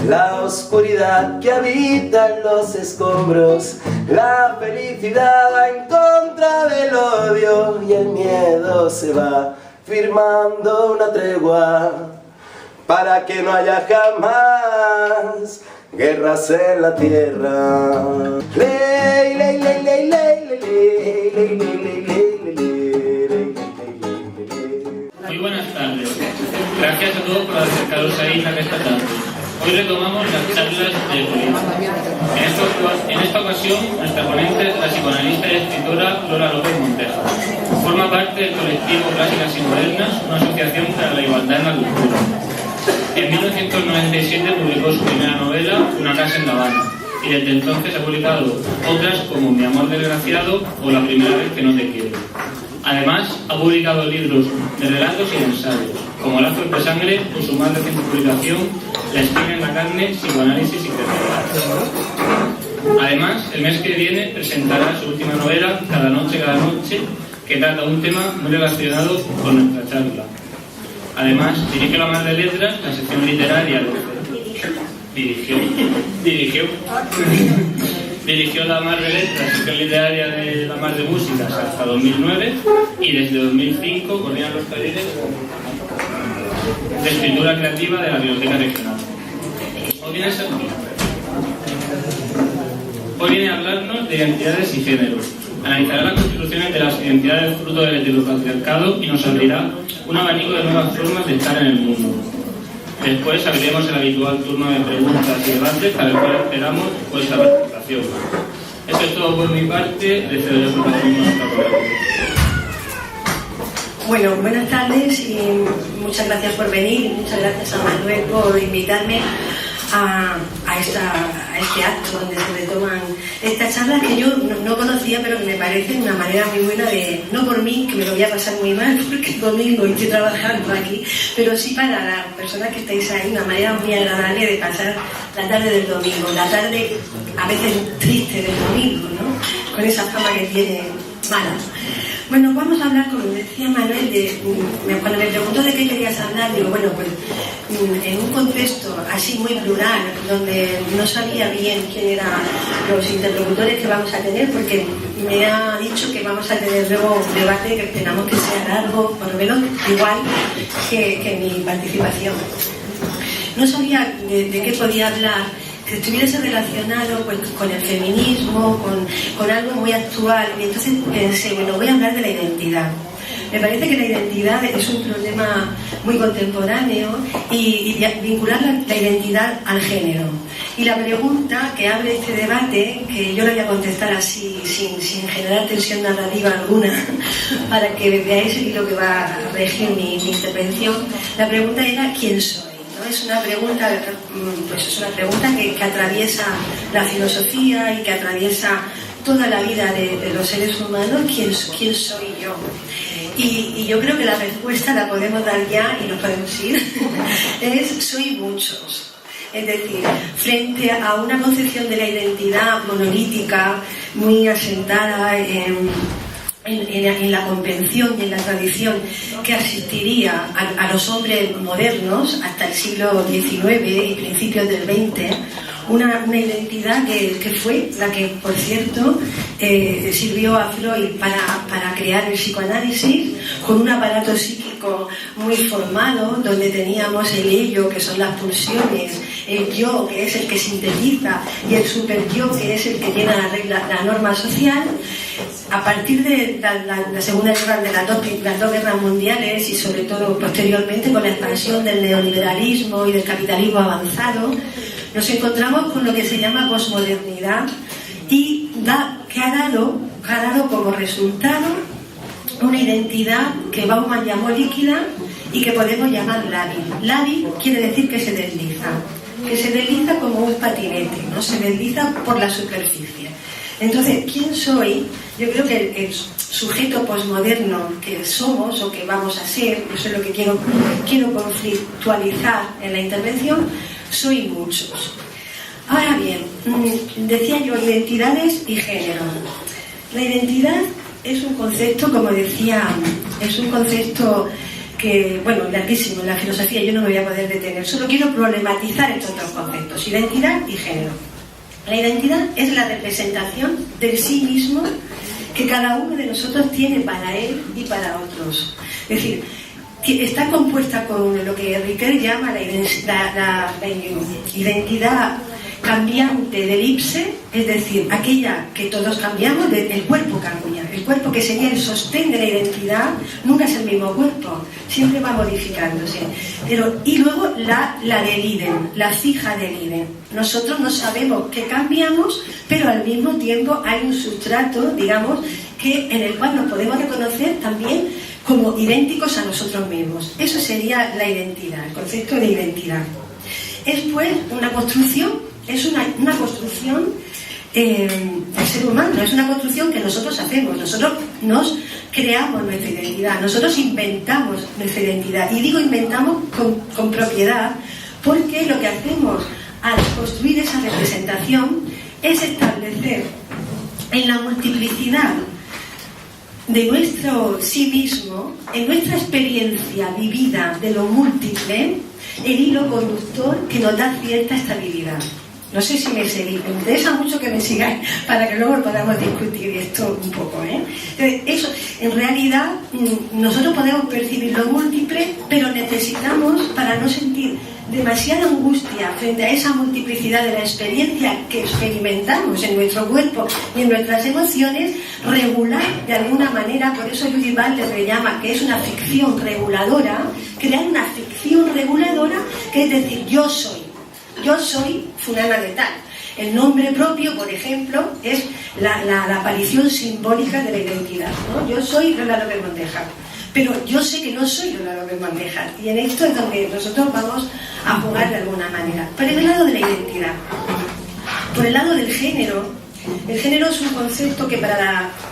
la oscuridad que habita en los escombros, la felicidad va en contra del odio y el miedo se va firmando una tregua para que no haya jamás guerras en la tierra. Ley, ley, ley, ley, ley, ley, ley, ley, ley, ley, ley. Muy buenas tardes. Gracias a todos por acercaros a Isla esta tarde. Hoy retomamos las charlas de política. En esta ocasión, nuestra ponente es la psicoanalista y escritora Lola López Montejo. Forma parte del colectivo Clásicas y Modernas, una asociación para la igualdad en la cultura. En 1997 publicó su primera novela, Una casa en La Habana, y desde entonces ha publicado otras como Mi amor desgraciado o La primera vez que no te quiero. Además, ha publicado libros de relatos y de ensayos, como Lazos de sangre o su más reciente publicación, La espina en la carne, psicoanálisis y creatividad. Además, el mes que viene presentará su última novela, Cada noche, que trata un tema muy relacionado con nuestra charla. Además, dirige la Mar de Letras, la sección literaria Dirigió la Mar de Letras, la sección literaria de la Mar de Músicas hasta 2009 y desde 2005 coordina los talleres de escritura creativa de la Biblioteca Regional. Hoy viene a hablarnos de identidades y géneros. Analizará las constituciones de las identidades fruto del heteropatriarcado y nos abrirá un abanico de nuevas formas de estar en el mundo. Después abriremos el habitual turno de preguntas y debates para el cual esperamos vuestra participación. Eso es todo por mi parte. Le cedo el protagonismo a nuestra colega. Bueno, buenas tardes y muchas gracias por venir y muchas gracias a Manuel por invitarme a este acto donde se retoman estas charlas que yo no conocía, pero que me parecen una manera muy buena de, no por mí, que me lo voy a pasar muy mal porque es domingo y estoy trabajando aquí, pero sí para las personas que estáis ahí, una manera muy agradable de pasar la tarde del domingo, la tarde a veces triste del domingo, ¿no? Con esa fama que tiene mala. Bueno, vamos a hablar, como decía Manuel, cuando me preguntó de qué querías hablar, digo, bueno, pues en un contexto así muy plural, donde no sabía bien quién eran los interlocutores que vamos a tener, porque me ha dicho que vamos a tener luego un debate que esperamos que sea largo, por lo menos igual que mi participación. No sabía de qué podía hablar, que estuviese relacionado pues, con el feminismo, con algo muy actual, y entonces pensé, bueno, voy a hablar de la identidad. Me parece que la identidad es un problema muy contemporáneo y vincular la identidad al género. Y la pregunta que abre este debate, que yo la voy a contestar así, sin generar tensión narrativa alguna, para que veáis el hilo que va a regir mi intervención, la pregunta era ¿quién soy? Es una pregunta, que atraviesa la filosofía y que atraviesa toda la vida de los seres humanos. ¿Quién soy yo? Y yo creo que la respuesta la podemos dar ya y nos podemos ir. Soy muchos. Es decir, frente a una concepción de la identidad monolítica, muy asentada en la convención y en la tradición que asistiría a los hombres modernos hasta el siglo XIX y principios del XX, una identidad que fue la que, por cierto, sirvió a Freud para crear el psicoanálisis, con un aparato psíquico muy formado, donde teníamos el ello, que son las pulsiones, el yo, que es el que sintetiza, y el superyo, que es el que llena la norma social. A partir de la Segunda Guerra, de las dos guerras mundiales y sobre todo posteriormente con la expansión del neoliberalismo y del capitalismo avanzado, nos encontramos con lo que se llama posmodernidad y que ha dado como resultado una identidad que Bauman llamó líquida y que podemos llamar lábil. Lábil quiere decir que se desliza como un patinete, ¿no? Se desliza por la superficie. Entonces, ¿quién soy? Yo creo que el sujeto posmoderno que somos o que vamos a ser, eso es lo que quiero conflictualizar en la intervención, soy muchos. Ahora bien, decía yo, identidades y género. La identidad es un concepto, como decía, es un concepto bueno, larguísimo en la filosofía, yo no me voy a poder detener, solo quiero problematizar estos dos conceptos, identidad y género. La identidad es la representación del sí mismo que cada uno de nosotros tiene para él y para otros. Es decir, que está compuesta con lo que Riquet llama la identidad cambiante del ipse, es decir, aquella que todos cambiamos, el cuerpo cambia. El cuerpo, que sería el sostén de la identidad, nunca es el mismo cuerpo, siempre va modificándose. Y luego la del idem, la fija del idem. Nosotros no sabemos que cambiamos, pero al mismo tiempo hay un sustrato, digamos, en el cual nos podemos reconocer también como idénticos a nosotros mismos. Eso sería la identidad, el concepto de identidad. Es pues una construcción, es una construcción del ser humano, es una construcción que nosotros hacemos, nosotros nos creamos nuestra identidad, nosotros inventamos nuestra identidad, y digo inventamos con propiedad, porque lo que hacemos al construir esa representación es establecer en la multiplicidad de nuestro sí mismo, en nuestra experiencia vivida de lo múltiple, el hilo conductor que nos da cierta estabilidad. No sé si me seguís, me interesa mucho que me sigáis para que luego podamos discutir esto un poco, ¿eh? Entonces, eso, en realidad, nosotros podemos percibir lo múltiple, pero necesitamos, para no sentir demasiada angustia frente a esa multiplicidad de la experiencia que experimentamos en nuestro cuerpo y en nuestras emociones, regular de alguna manera. Por eso Judith Butler le llama que es una ficción reguladora, crear una ficción reguladora, que es decir, yo soy fulana de tal. El nombre propio, por ejemplo, es la aparición simbólica de la identidad, ¿no? Yo soy Lola López Montejar, pero yo sé que no soy Lola López Montejar, y en esto es donde nosotros vamos a jugar de alguna manera. Por el lado de la identidad, por el lado del género, el género es un concepto que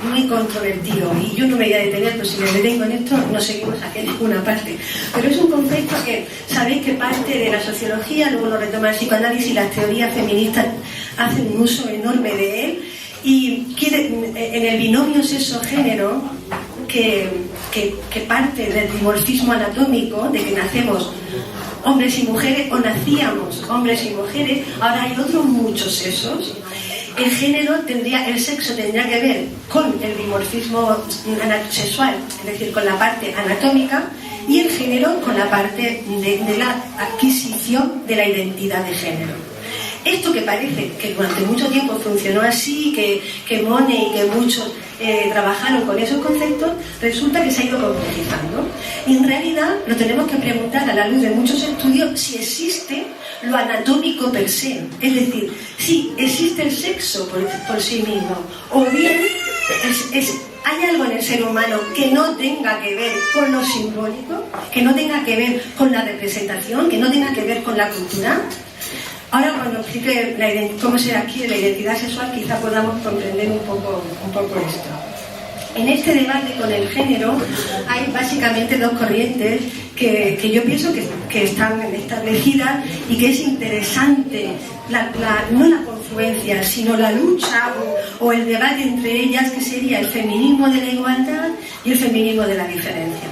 muy controvertido, y yo no me voy a detener, pero si me detengo en esto no seguimos aquí en ninguna parte. Pero es un concepto que sabéis que parte de la sociología, luego lo retoma el psicoanálisis, y las teorías feministas hacen un uso enorme de él, y en el binomio sexo-género, que parte del dimorfismo anatómico, de que nacemos hombres y mujeres, o nacíamos hombres y mujeres, ahora hay otros muchos sexos. El sexo tendría que ver con el dimorfismo sexual, es decir, con la parte anatómica, y el género con la parte de la adquisición de la identidad de género. Esto que parece que durante mucho tiempo funcionó así, que Monnet y que muchos trabajaron con esos conceptos, resulta que se ha ido complejizando. Y en realidad nos tenemos que preguntar, a la luz de muchos estudios, si existe lo anatómico per se, es decir, si existe el sexo por sí mismo, o bien hay algo en el ser humano que no tenga que ver con lo simbólico, que no tenga que ver con la representación, que no tenga que ver con la cultura. Ahora, cuando explique cómo se adquiere la identidad sexual, quizá podamos comprender un poco esto. En este debate con el género hay básicamente dos corrientes que yo pienso que están establecidas, y que es interesante, no la confluencia, sino la lucha o el debate entre ellas, que sería el feminismo de la igualdad y el feminismo de la diferencia.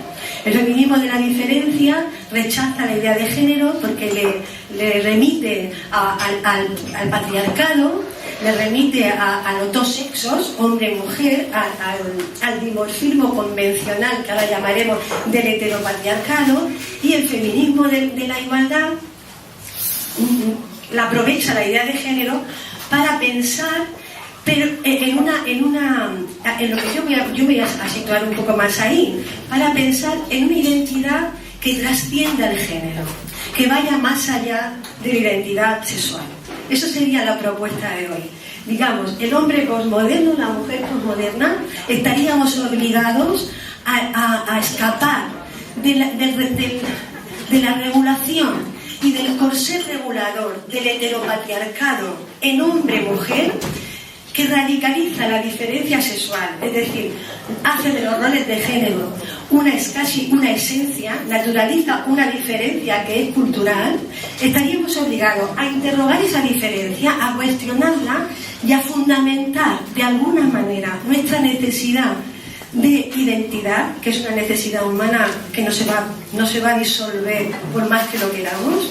El feminismo de la diferencia rechaza la idea de género porque le remite al patriarcado, le remite a los dos sexos, hombre y mujer, al dimorfismo convencional, que ahora llamaremos del heteropatriarcado, y el feminismo de la igualdad la aprovecha la idea de género para pensar, pero en lo que yo voy a situar un poco más ahí, para pensar en una identidad que trascienda el género, que vaya más allá de la identidad sexual. Eso sería la propuesta de hoy. Digamos, el hombre posmoderno, la mujer posmoderna, estaríamos obligados a escapar de la regulación y del corsé regulador del heteropatriarcado en hombre-mujer, que radicaliza la diferencia sexual, es decir, hace de los roles de género casi una esencia, naturaliza una diferencia que es cultural. Estaríamos obligados a interrogar esa diferencia, a cuestionarla y a fundamentar de alguna manera nuestra necesidad de identidad, que es una necesidad humana que no se va a disolver por más que lo queramos.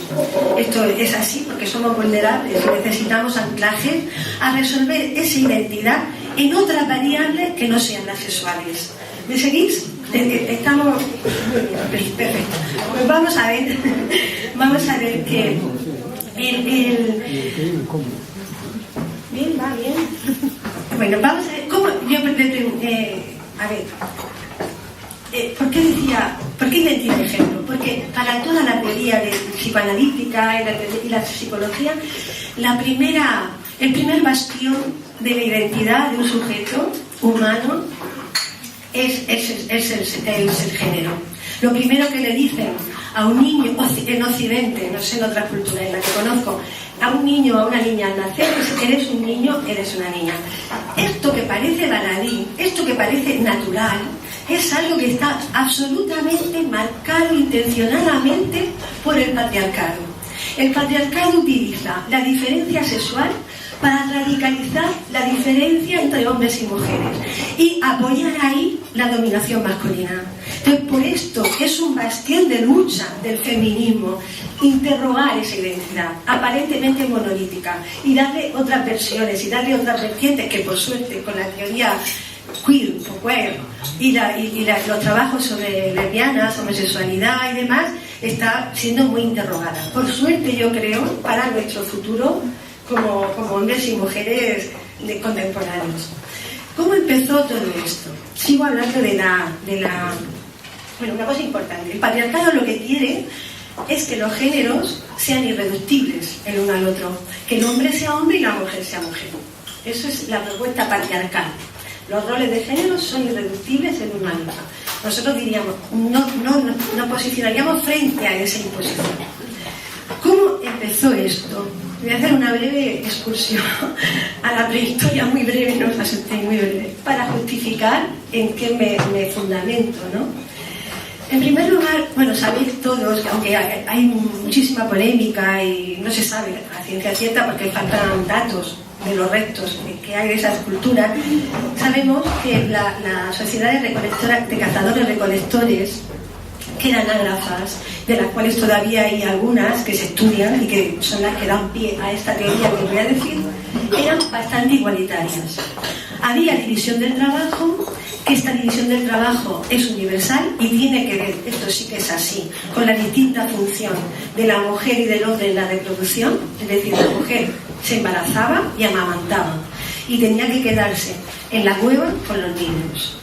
Esto es así porque somos vulnerables y necesitamos anclajes a resolver esa identidad en otras variables que no sean las sexuales. ¿Me seguís? Estamos muy bien, perfecto. Pues vamos a ver que bien, va bien. Bueno, vamos a ver cómo yo a ver, ¿por qué identidad de género? Porque para toda la teoría psicoanalítica y la psicología, el primer bastión de la identidad de un sujeto humano es el género. Lo primero que le dicen a un niño en Occidente, no sé en otras culturas en las que conozco, a un niño o a una niña al nacer, eres un niño, eres una niña. Esto que parece baladí, esto que parece natural, es algo que está absolutamente marcado intencionadamente por el patriarcado. El patriarcado utiliza la diferencia sexual para radicalizar la diferencia entre hombres y mujeres y apoyar ahí la dominación masculina. Entonces, por esto es un bastión de lucha del feminismo, interrogar esa identidad aparentemente monolítica y darle otras versiones y darle otras vertientes que, por suerte, con la teoría queer y los trabajos sobre lesbianas, homosexualidad y demás, está siendo muy interrogada. Por suerte, yo creo, para nuestro futuro como hombres y mujeres contemporáneos. ¿Cómo empezó todo esto? Sigo hablando bueno, una cosa importante. El patriarcado lo que quiere es que los géneros sean irreductibles el uno al otro, que el hombre sea hombre y la mujer sea mujer. Eso es la propuesta patriarcal. Los roles de género son irreductibles el uno al otro. Nosotros diríamos, nos posicionaríamos frente a esa imposición. ¿Cómo empezó esto? Voy a hacer una breve excursión a la prehistoria, muy breve, no os asustéis, muy breve, para justificar en qué me fundamento, ¿no? En primer lugar, bueno, sabéis todos que aunque hay muchísima polémica y no se sabe a ciencia cierta porque faltan datos de los restos que hay de esas culturas, sabemos que las sociedades recolectoras, de cazadores-recolectores, que eran ágrafas, de las cuales todavía hay algunas que se estudian y que son las que dan pie a esta teoría que voy a decir, eran bastante igualitarias. Había división del trabajo, que esta división del trabajo es universal y tiene que ver, esto sí que es así, con la distinta función de la mujer y del hombre en la reproducción. Es decir, la mujer se embarazaba y amamantaba y tenía que quedarse en la cueva con los niños.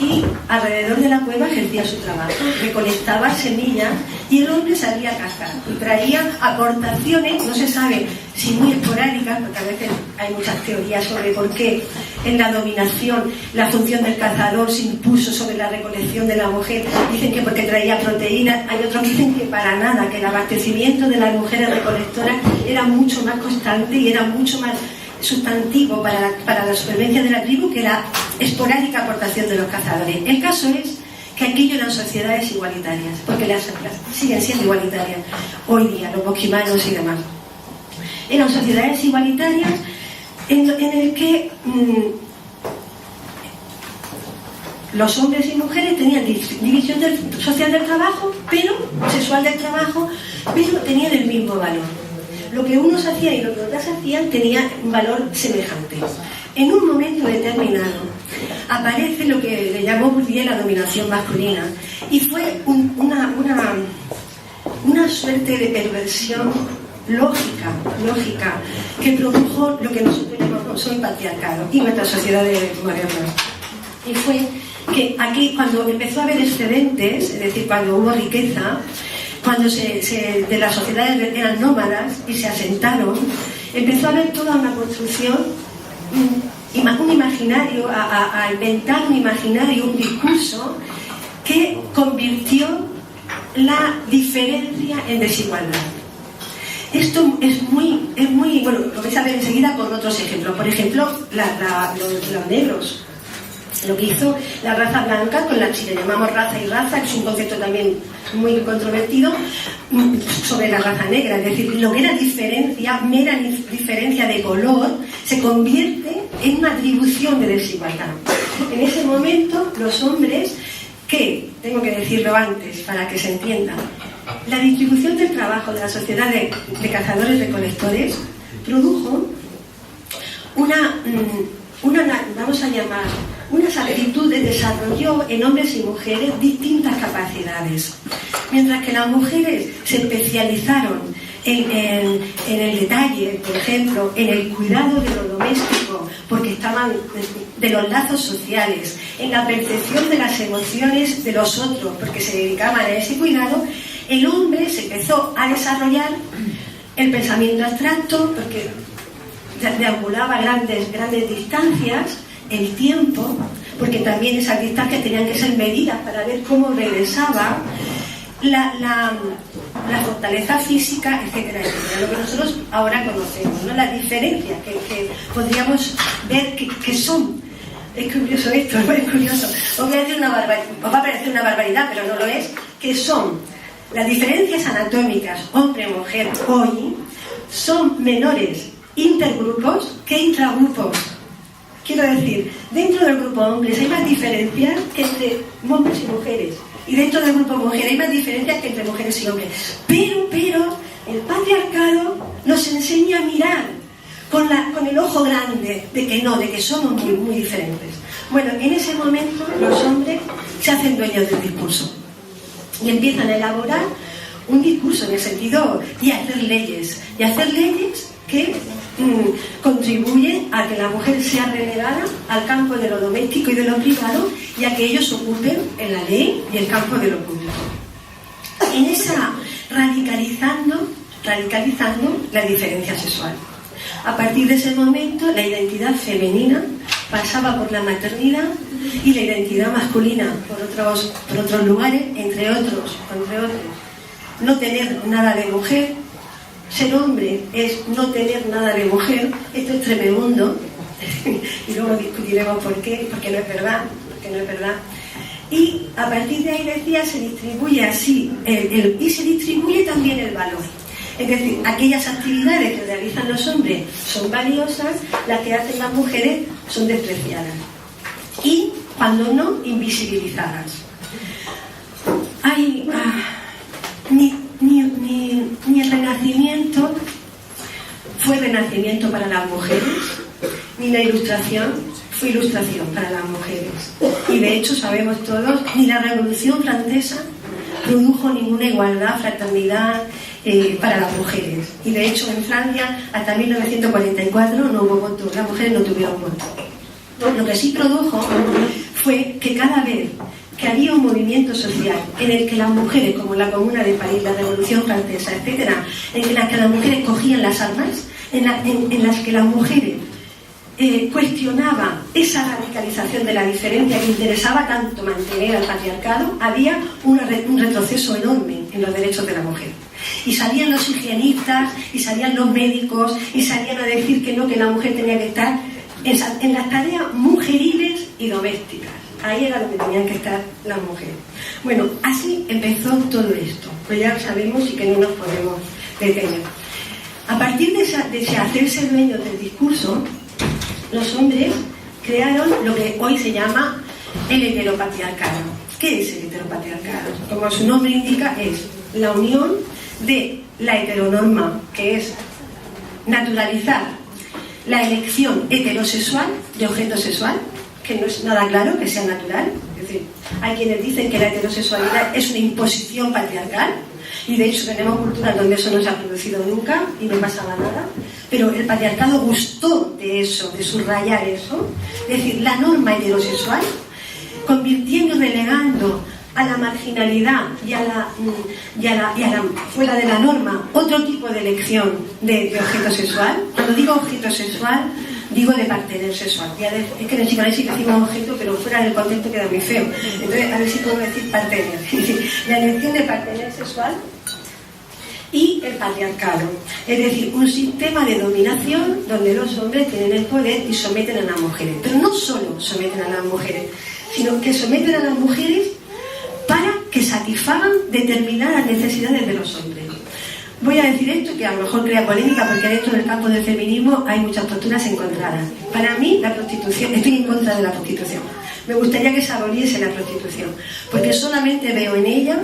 Y alrededor de la cueva ejercía su trabajo, recolectaba semillas y el hombre salía a cazar y traía aportaciones, no se sabe si muy esporádicas, porque a veces hay muchas teorías sobre por qué en la dominación la función del cazador se impuso sobre la recolección de la mujer. Dicen que porque traía proteínas, hay otros que dicen que para nada, que el abastecimiento de las mujeres recolectoras era mucho más constante y era mucho más sustantivo para la supervivencia de la tribu que la esporádica aportación de los cazadores. El caso es que aquello eran sociedades igualitarias, porque las siguen siendo igualitarias hoy día, los bosquimanos y demás. Eran sociedades igualitarias en el que los hombres y mujeres tenían división social del trabajo, pero sexual del trabajo, pero tenían el mismo valor. Lo que unos hacían y lo que otras hacían tenía un valor semejante. En un momento determinado aparece lo que le llamó Bourdieu la dominación masculina y fue una suerte de perversión lógica que produjo lo que nosotros llamamos hoy patriarcado y nuestras sociedades modernas. Y fue que aquí, cuando empezó a haber excedentes, es decir, cuando hubo riqueza, cuando de las sociedades eran nómadas y se asentaron, empezó a haber toda una construcción, un imaginario, a inventar un imaginario, un discurso que convirtió la diferencia en desigualdad. Esto es muy, bueno, lo vais a ver enseguida con otros ejemplos. Por ejemplo, los negros. Lo que hizo la raza blanca con la, si le llamamos raza y raza, que es un concepto también muy controvertido, sobre la raza negra. Es decir, lo que era diferencia, mera diferencia de color, se convierte en una atribución de desigualdad. En ese momento, los hombres, que, tengo que decirlo antes para que se entienda, la distribución del trabajo de la sociedad de cazadores-recolectores produjo vamos a llamar, unas actitudes, desarrolló en hombres y mujeres distintas capacidades. Mientras que las mujeres se especializaron en el detalle, por ejemplo, en el cuidado de lo doméstico, porque estaban de los lazos sociales, en la percepción de las emociones de los otros, porque se dedicaban a ese cuidado, el hombre se empezó a desarrollar el pensamiento abstracto, porque deambulaba grandes distancias, el tiempo, porque también esas distancias tenían que ser medidas para ver cómo regresaba, la fortaleza física, etcétera, etcétera, lo que nosotros ahora conocemos, ¿no? Las diferencias que podríamos ver que son. Es curioso esto, es curioso. Os va a parecer una barbaridad, pero no lo es, que son las diferencias anatómicas hombre-mujer hoy son menores intergrupos que intragrupos. Quiero decir, dentro del grupo hombres hay más diferencias que entre hombres y mujeres, y dentro del grupo mujeres hay más diferencias que entre mujeres y hombres. Pero el patriarcado nos enseña a mirar con el ojo grande de que somos muy, muy diferentes. Bueno, en ese momento los hombres se hacen dueños del discurso y empiezan a elaborar un discurso en el sentido y hacer leyes que contribuyen a que la mujer sea relegada al campo de lo doméstico y de lo privado, y a que ellos ocupen en la ley y el campo de lo público. En esa radicalizando la diferencia sexual. A partir de ese momento, la identidad femenina pasaba por la maternidad y la identidad masculina por otros lugares, entre otros, no tener nada de mujer. Ser hombre es no tener nada de mujer. Esto es tremebundo y luego discutiremos por qué, porque no es verdad. Y a partir de ahí, decía, se distribuye así y se distribuye también el valor. Es decir, aquellas actividades que realizan los hombres son valiosas, las que hacen las mujeres son despreciadas y, cuando no, invisibilizadas. Ni el Renacimiento fue renacimiento para las mujeres, ni la Ilustración fue ilustración para las mujeres. Y de hecho sabemos todos, ni la Revolución Francesa produjo ninguna igualdad, fraternidad para las mujeres. Y de hecho en Francia hasta 1944 no hubo voto, las mujeres no tuvieron voto. Lo que sí produjo fue que cada vez que había un movimiento social en el que las mujeres, como la Comuna de París, la Revolución Francesa, etcétera, en las que las mujeres cogían las armas, en las que las mujeres cuestionaban esa radicalización de la diferencia que interesaba tanto mantener al patriarcado, había un retroceso enorme en los derechos de la mujer. Y salían los higienistas, y salían los médicos, y salían a decir que no, que la mujer tenía que estar en las tareas mujeriles y domésticas. Ahí era lo que tenían que estar las mujeres. Bueno, así empezó todo esto. Pues ya sabemos y que no nos podemos detener. A partir de hacerse dueños del discurso, los hombres crearon lo que hoy se llama el heteropatriarcado. ¿Qué es el heteropatriarcado? Como su nombre indica, es la unión de la heteronorma, que es naturalizar la elección heterosexual de objeto sexual, que no es nada claro que sea natural. Es decir, hay quienes dicen que la heterosexualidad es una imposición patriarcal, y de hecho tenemos culturas donde eso no se ha producido nunca y no pasaba nada, pero el patriarcado gustó de eso, de subrayar eso, es decir, la norma heterosexual, convirtiendo y relegando a la marginalidad y a la fuera de la norma otro tipo de elección de objeto sexual. Cuando digo objeto sexual, digo de partener sexual. Es que en el psicoanálisis decimos objeto, pero fuera del contexto queda muy feo. Entonces, a ver si puedo decir partener. La elección de partener sexual y el patriarcado. Es decir, un sistema de dominación donde los hombres tienen el poder y someten a las mujeres. Pero no solo someten a las mujeres, sino que someten a las mujeres para que satisfagan determinadas necesidades de los hombres. Voy a decir esto que a lo mejor crea polémica, porque en esto del campo del feminismo hay muchas posturas encontradas. Para mí, la prostitución, estoy en contra de la prostitución. Me gustaría que se aboliese la prostitución, porque solamente veo en ella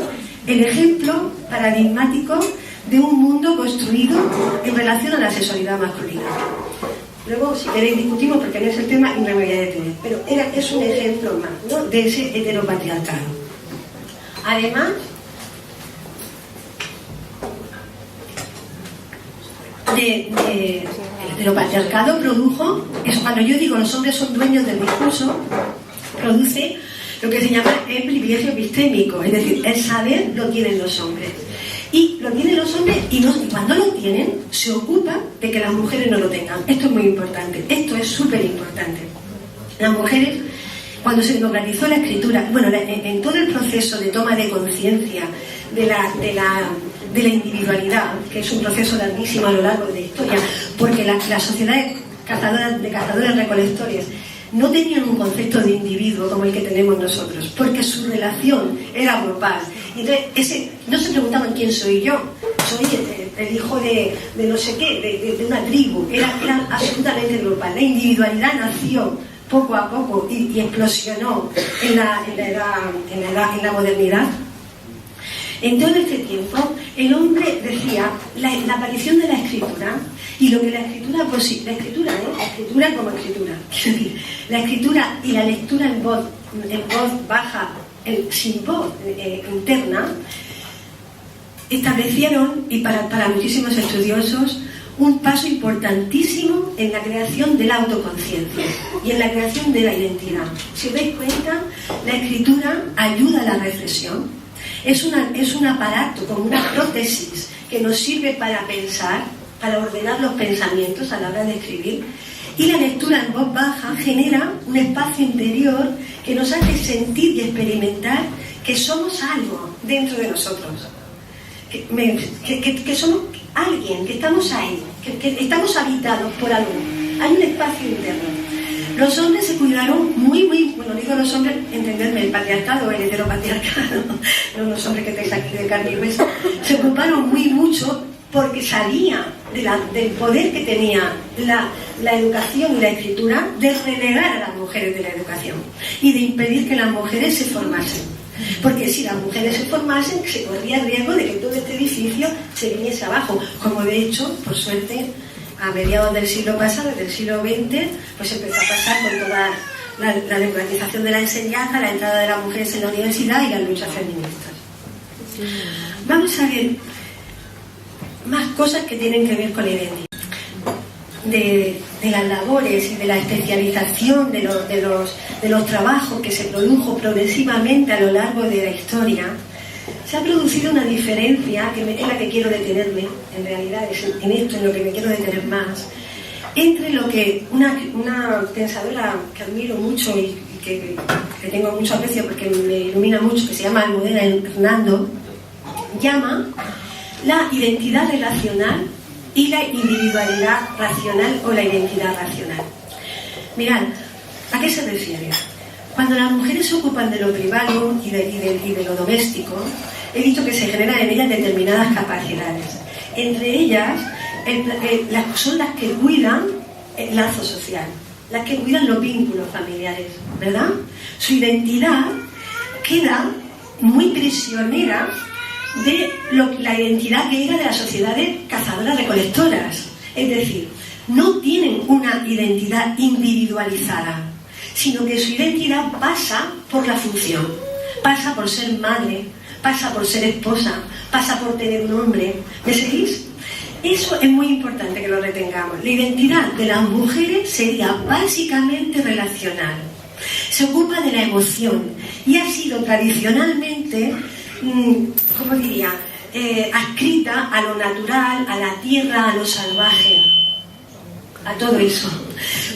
el ejemplo paradigmático de un mundo construido en relación a la sexualidad masculina. Luego, si queréis, discutimos, porque no es el tema y me voy a detener. Pero es un ejemplo más, ¿no?, de ese heteropatriarcado. Además, el heteropatriarcado produjo, es cuando yo digo los hombres son dueños del discurso, produce lo que se llama el privilegio epistémico, es decir, el saber lo tienen los hombres. Y lo tienen los hombres y cuando lo tienen, se ocupa de que las mujeres no lo tengan. Esto es muy importante, esto es súper importante. Las mujeres, cuando se democratizó la escritura, bueno, en todo el proceso de toma de conciencia de la individualidad, que es un proceso larguísimo a lo largo de la historia, porque las sociedades de cazadores-recolectores no tenían un concepto de individuo como el que tenemos nosotros, porque su relación era grupal. Entonces, no se preguntaban quién soy yo, soy el hijo de no sé qué, de una tribu, era absolutamente grupal. La individualidad nació poco a poco y explosionó en la modernidad. En todo este tiempo, el hombre decía la aparición de la escritura y lo que la escritura como escritura, quiero decir, la escritura y la lectura en voz baja, sin voz interna, establecieron, y para muchísimos estudiosos, un paso importantísimo en la creación de la autoconciencia y en la creación de la identidad. Si os dais cuenta, la escritura ayuda a la reflexión. Es un aparato, como una prótesis, que nos sirve para pensar, para ordenar los pensamientos a la hora de escribir. Y la lectura en voz baja genera un espacio interior que nos hace sentir y experimentar que somos algo dentro de nosotros. Que somos alguien, que estamos ahí, que estamos habitados por algo. Hay un espacio interno. Los hombres se cuidaron muy, bueno, digo los hombres, entenderme, el patriarcado, el heteropatriarcado, no los hombres que estáis aquí de carne y hueso, se ocuparon mucho porque sabía del poder que tenía la educación y la escritura de relegar a las mujeres de la educación y de impedir que las mujeres se formasen. Porque si las mujeres se formasen, se corría el riesgo de que todo este edificio se viniese abajo, como de hecho, por suerte, a mediados del siglo pasado, del siglo XX, pues empezó a pasar con toda la democratización de la enseñanza, la entrada de las mujeres en la universidad y las luchas feministas. Vamos a ver más cosas que tienen que ver con la identidad. De las labores y de la especialización de los trabajos que se produjo progresivamente a lo largo de la historia, se ha producido una diferencia, que es la que quiero detenerme, en realidad es en esto en lo que me quiero detener más, entre lo que una pensadora que admiro mucho y que tengo mucho aprecio porque me ilumina mucho, que se llama Almudena Hernando, llama la identidad relacional y la individualidad racional o la identidad racional. Mirad, ¿a qué se refiere? Cuando las mujeres se ocupan de lo privado y de lo doméstico, he dicho que se generan en ellas determinadas capacidades. Entre ellas son las que cuidan el lazo social, las que cuidan los vínculos familiares, ¿verdad? Su identidad queda muy prisionera de la identidad que era de las sociedades cazadoras-recolectoras. Es decir, no tienen una identidad individualizada, sino que su identidad pasa por la función, pasa por ser madre, pasa por ser esposa, pasa por tener un hombre. ¿Me seguís? Eso es muy importante que lo retengamos. La identidad de las mujeres sería básicamente relacional. Se ocupa de la emoción y ha sido tradicionalmente, ¿cómo diría?, adscrita a lo natural, a la tierra, a lo salvaje, a todo eso,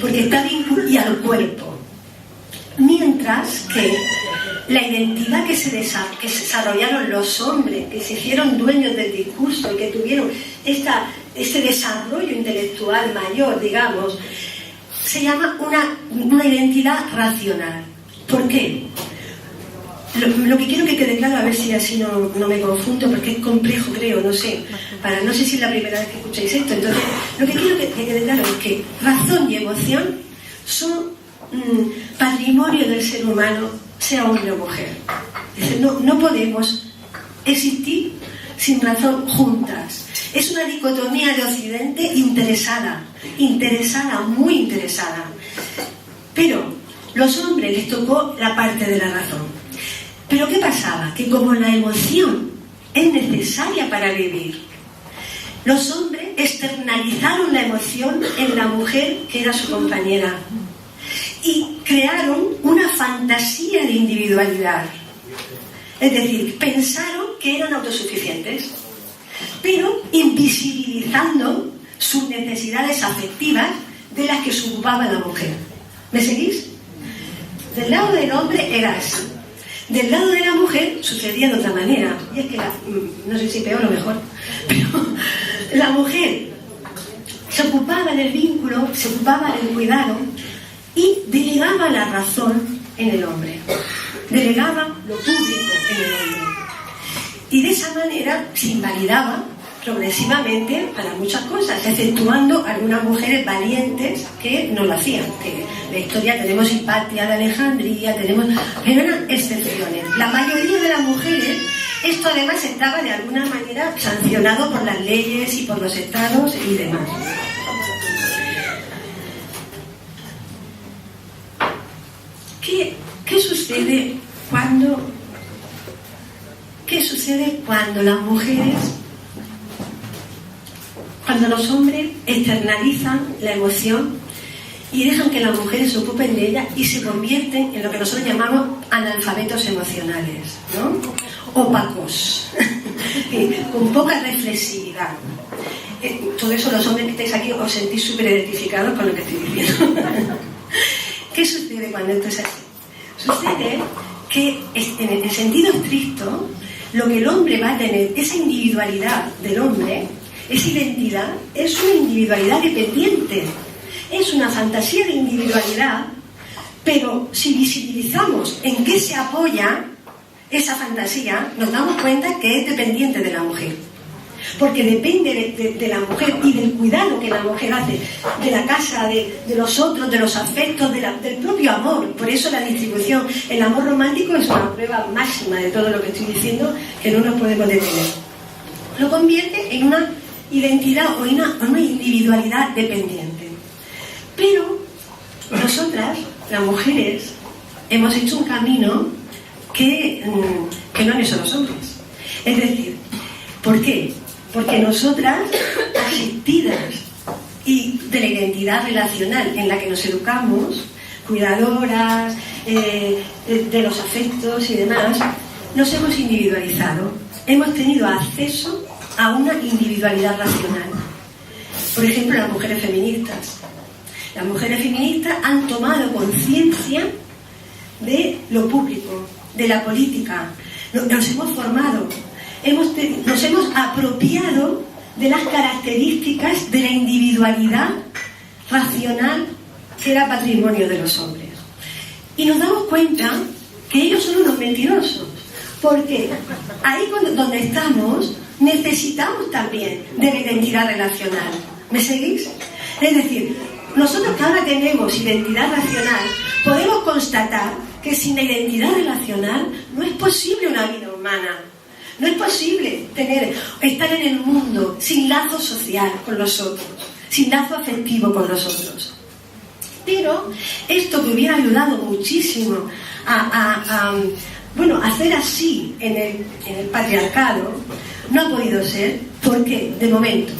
porque está vinculada y al cuerpo. Mientras que la identidad que se desarrollaron los hombres, que se hicieron dueños del discurso y que tuvieron este desarrollo intelectual mayor, digamos, se llama una identidad racional. ¿Por qué? Lo que quiero que quede claro, a ver si así no me confundo, porque es complejo, creo, no sé. no sé si es la primera vez que escucháis esto. Entonces, lo que quiero que quede claro es que razón y emoción son patrimonio del ser humano, sea hombre o mujer. Es decir, no podemos existir sin razón juntas. Es una dicotomía de Occidente interesada, muy interesada. Pero los hombres les tocó la parte de la razón. Pero ¿qué pasaba? Que como la emoción es necesaria para vivir, los hombres externalizaron la emoción en la mujer que era su compañera y crearon una fantasía de individualidad. Es decir, pensaron que eran autosuficientes, pero invisibilizando sus necesidades afectivas de las que se ocupaba la mujer. ¿Me seguís? Del lado del hombre era así. Del lado de la mujer sucedía de otra manera. Y es que, no sé si peor o mejor, pero la mujer se ocupaba del vínculo, se ocupaba del cuidado y delegaba la razón en el hombre. Delegaba lo público en el hombre. Y de esa manera se invalidaba progresivamente para muchas cosas, exceptuando algunas mujeres valientes que no lo hacían. Que la historia tenemos Hipatia de Alejandría, pero eran excepciones. La mayoría de las mujeres, esto además estaba de alguna manera sancionado por las leyes y por los estados y demás. ¿Qué sucede cuando las mujeres, cuando los hombres externalizan la emoción y dejan que las mujeres se ocupen de ella y se convierten en lo que nosotros llamamos analfabetos emocionales, ¿no? Opacos, con poca reflexividad? Todo eso los hombres que estáis aquí os sentís súper identificados con lo que estoy diciendo. ¿Qué sucede cuando esto es así? Sucede que en el sentido estricto lo que el hombre va a tener, esa individualidad del hombre, esa identidad, es una individualidad dependiente. Es una fantasía de individualidad, pero si visibilizamos en qué se apoya esa fantasía, nos damos cuenta que es dependiente de la mujer. Porque depende de la mujer y del cuidado que la mujer hace, de la casa, de los otros, de los afectos, del propio amor. Por eso la distribución, el amor romántico es una prueba máxima de todo lo que estoy diciendo, que no nos podemos detener. Lo convierte en una identidad o en una individualidad dependiente. Pero nosotras, las mujeres, hemos hecho un camino que no han hecho los hombres. Es decir, ¿por qué? Porque nosotras, asistidas y de la identidad relacional en la que nos educamos, cuidadoras, de los afectos y demás, nos hemos individualizado. Hemos tenido acceso a una individualidad racional. Por ejemplo, las mujeres feministas. Las mujeres feministas han tomado conciencia de lo público, de la política. Nos hemos formado. Nos hemos apropiado de las características de la individualidad racional que era patrimonio de los hombres. Y nos damos cuenta que ellos son unos mentirosos, porque ahí donde estamos necesitamos también de la identidad relacional. ¿Me seguís? Es decir, nosotros que ahora tenemos identidad racional, podemos constatar que sin la identidad relacional no es posible una vida humana. No es posible estar en el mundo sin lazo social con los otros, sin lazo afectivo con los otros. Pero esto que hubiera ayudado muchísimo a hacer así en el patriarcado, no ha podido ser. ¿Por qué? De momento.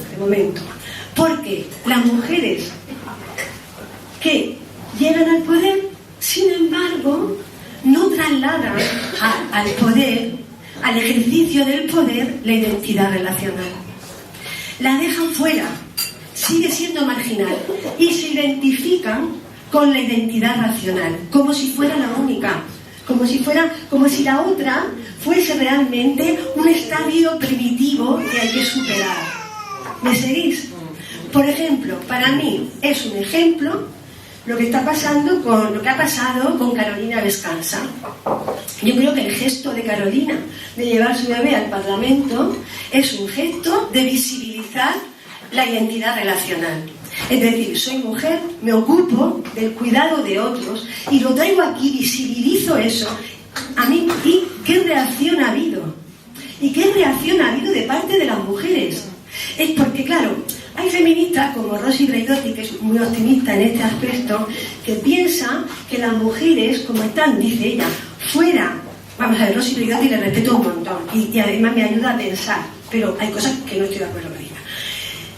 Porque las mujeres que llegan al poder, sin embargo, no trasladan al poder, al ejercicio del poder, la identidad relacional. La dejan fuera, sigue siendo marginal y se identifican con la identidad racional, como si fuera la única, como si la otra fuese realmente un estadio primitivo que hay que superar. ¿Me seguís? Por ejemplo, para mí es un ejemplo lo que ha pasado con Carolina Vescanza, Yo creo que el gesto de Carolina de llevar su bebé al Parlamento es un gesto de visibilizar la identidad relacional. Es decir, soy mujer, me ocupo del cuidado de otros y lo traigo aquí, visibilizo eso. A mí, ¿y qué reacción ha habido? ¿Y qué reacción ha habido de parte de las mujeres? Es porque, claro, hay feministas como Rosy Braidotti, que es muy optimista en este aspecto, que piensan que las mujeres, como están, dice ella, fuera. Vamos a ver, Rosy Braidotti le respeto un montón y además me ayuda a pensar, pero hay cosas que no estoy de acuerdo con ella.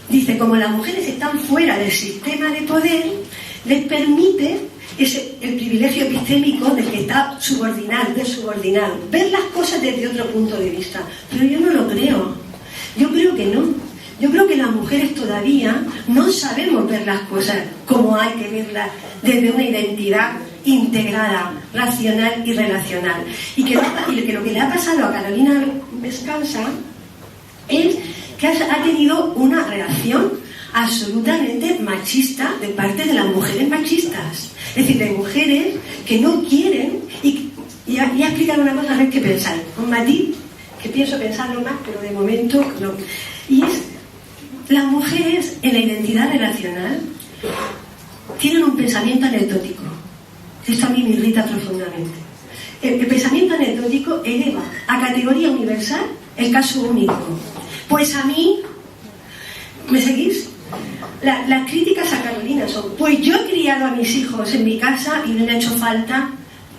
Dice, como las mujeres están fuera del sistema de poder, les permite el privilegio epistémico del que está subordinado, ver las cosas desde otro punto de vista. Pero yo no lo creo. Yo creo que no. Yo creo que las mujeres todavía no sabemos ver las cosas como hay que verlas desde una identidad integrada, racional y relacional. Y que lo que le ha pasado a Carolina Vescanza es que ha tenido una reacción absolutamente machista de parte de las mujeres machistas. Es decir, de mujeres que no quieren, y a explicar una cosa, a ver qué pensáis. Un matiz, que pienso pensarlo más, pero de momento no. Y es, las mujeres en la identidad relacional tienen un pensamiento anecdótico. Esto a mí me irrita profundamente. El pensamiento anecdótico eleva a categoría universal el caso único. Pues a mí, ¿me seguís? Las críticas a Carolina son, pues yo he criado a mis hijos en mi casa y no me ha hecho falta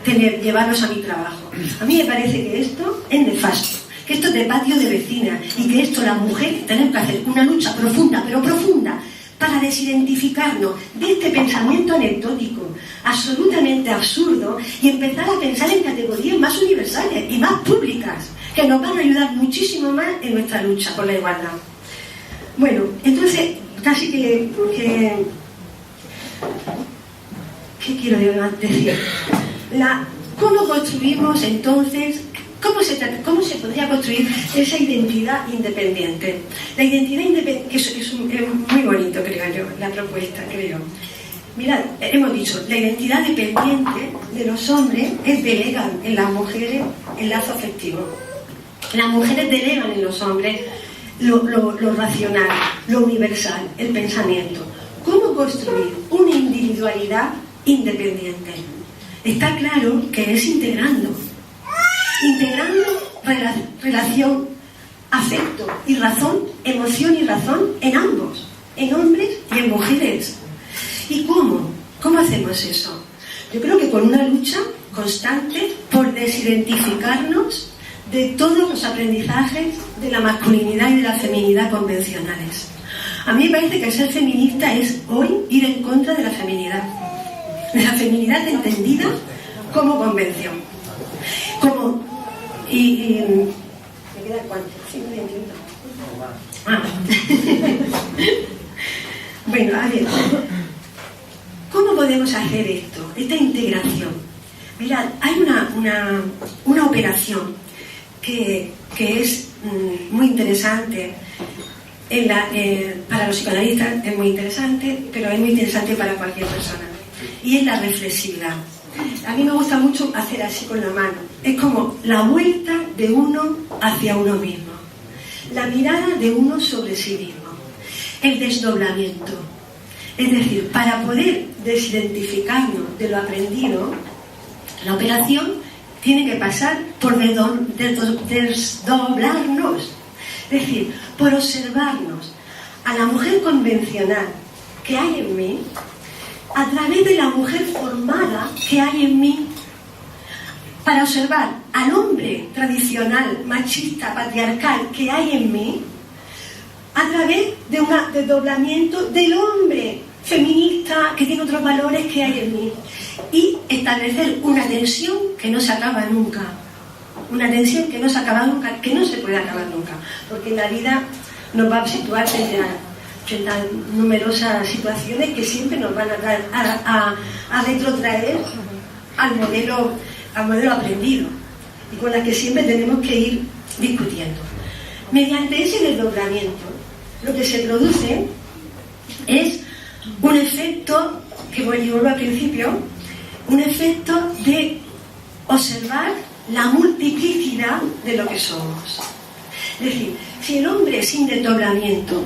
llevarlos a mi trabajo. A mí me parece que esto es nefasto, que esto es de patio de vecina y que esto las mujeres tenemos que hacer una lucha profunda, pero profunda, para desidentificarnos de este pensamiento anecdótico absolutamente absurdo y empezar a pensar en categorías más universales y más públicas que nos van a ayudar muchísimo más en nuestra lucha por la igualdad. Bueno, entonces casi que ¿qué quiero decir? ¿Cómo construimos entonces? ¿Cómo se podría construir esa identidad independiente? La identidad independiente, que es muy bonito, creo yo, la propuesta, creo. Mirad, hemos dicho, la identidad dependiente de los hombres delegan en las mujeres el lazo afectivo. Las mujeres delegan en los hombres lo racional, lo universal, el pensamiento. ¿Cómo construir una individualidad independiente? Está claro que es integrando relación, afecto y razón, emoción y razón en ambos, en hombres y en mujeres. ¿Y cómo? ¿Cómo hacemos eso? Yo creo que con una lucha constante por desidentificarnos de todos los aprendizajes de la masculinidad y de la feminidad convencionales. A mí me parece que ser feminista es hoy ir en contra de la feminidad entendida como convención. ¿Me queda cuánto? Sí, no entiendo. Bueno, a ver, ¿cómo podemos hacer esto? Esta integración. Mirad, hay una operación que es muy interesante para los psicoanalistas, es muy interesante, pero es muy interesante para cualquier persona, y es la reflexividad. A mí me gusta mucho hacer así con la mano, es como la vuelta de uno hacia uno mismo, la mirada de uno sobre sí mismo, el desdoblamiento. Es decir, para poder desidentificarnos de lo aprendido, la operación tiene que pasar por desdoblarnos, es decir, por observarnos a la mujer convencional que hay en mí, a través de la mujer formada que hay en mí, para observar al hombre tradicional, machista, patriarcal que hay en mí, a través de un desdoblamiento del hombre feminista que tiene otros valores que hay en mí, y establecer una tensión que no se acaba nunca, una tensión que no se acaba nunca, que no se puede acabar nunca, porque la vida nos va a situar frente a numerosas situaciones que siempre nos van a retrotraer al modelo aprendido y con las que siempre tenemos que ir discutiendo. Mediante ese desdoblamiento, lo que se produce es un efecto, que vuelvo al principio, un efecto de observar la multiplicidad de lo que somos. Es decir, si el hombre sin desdoblamiento,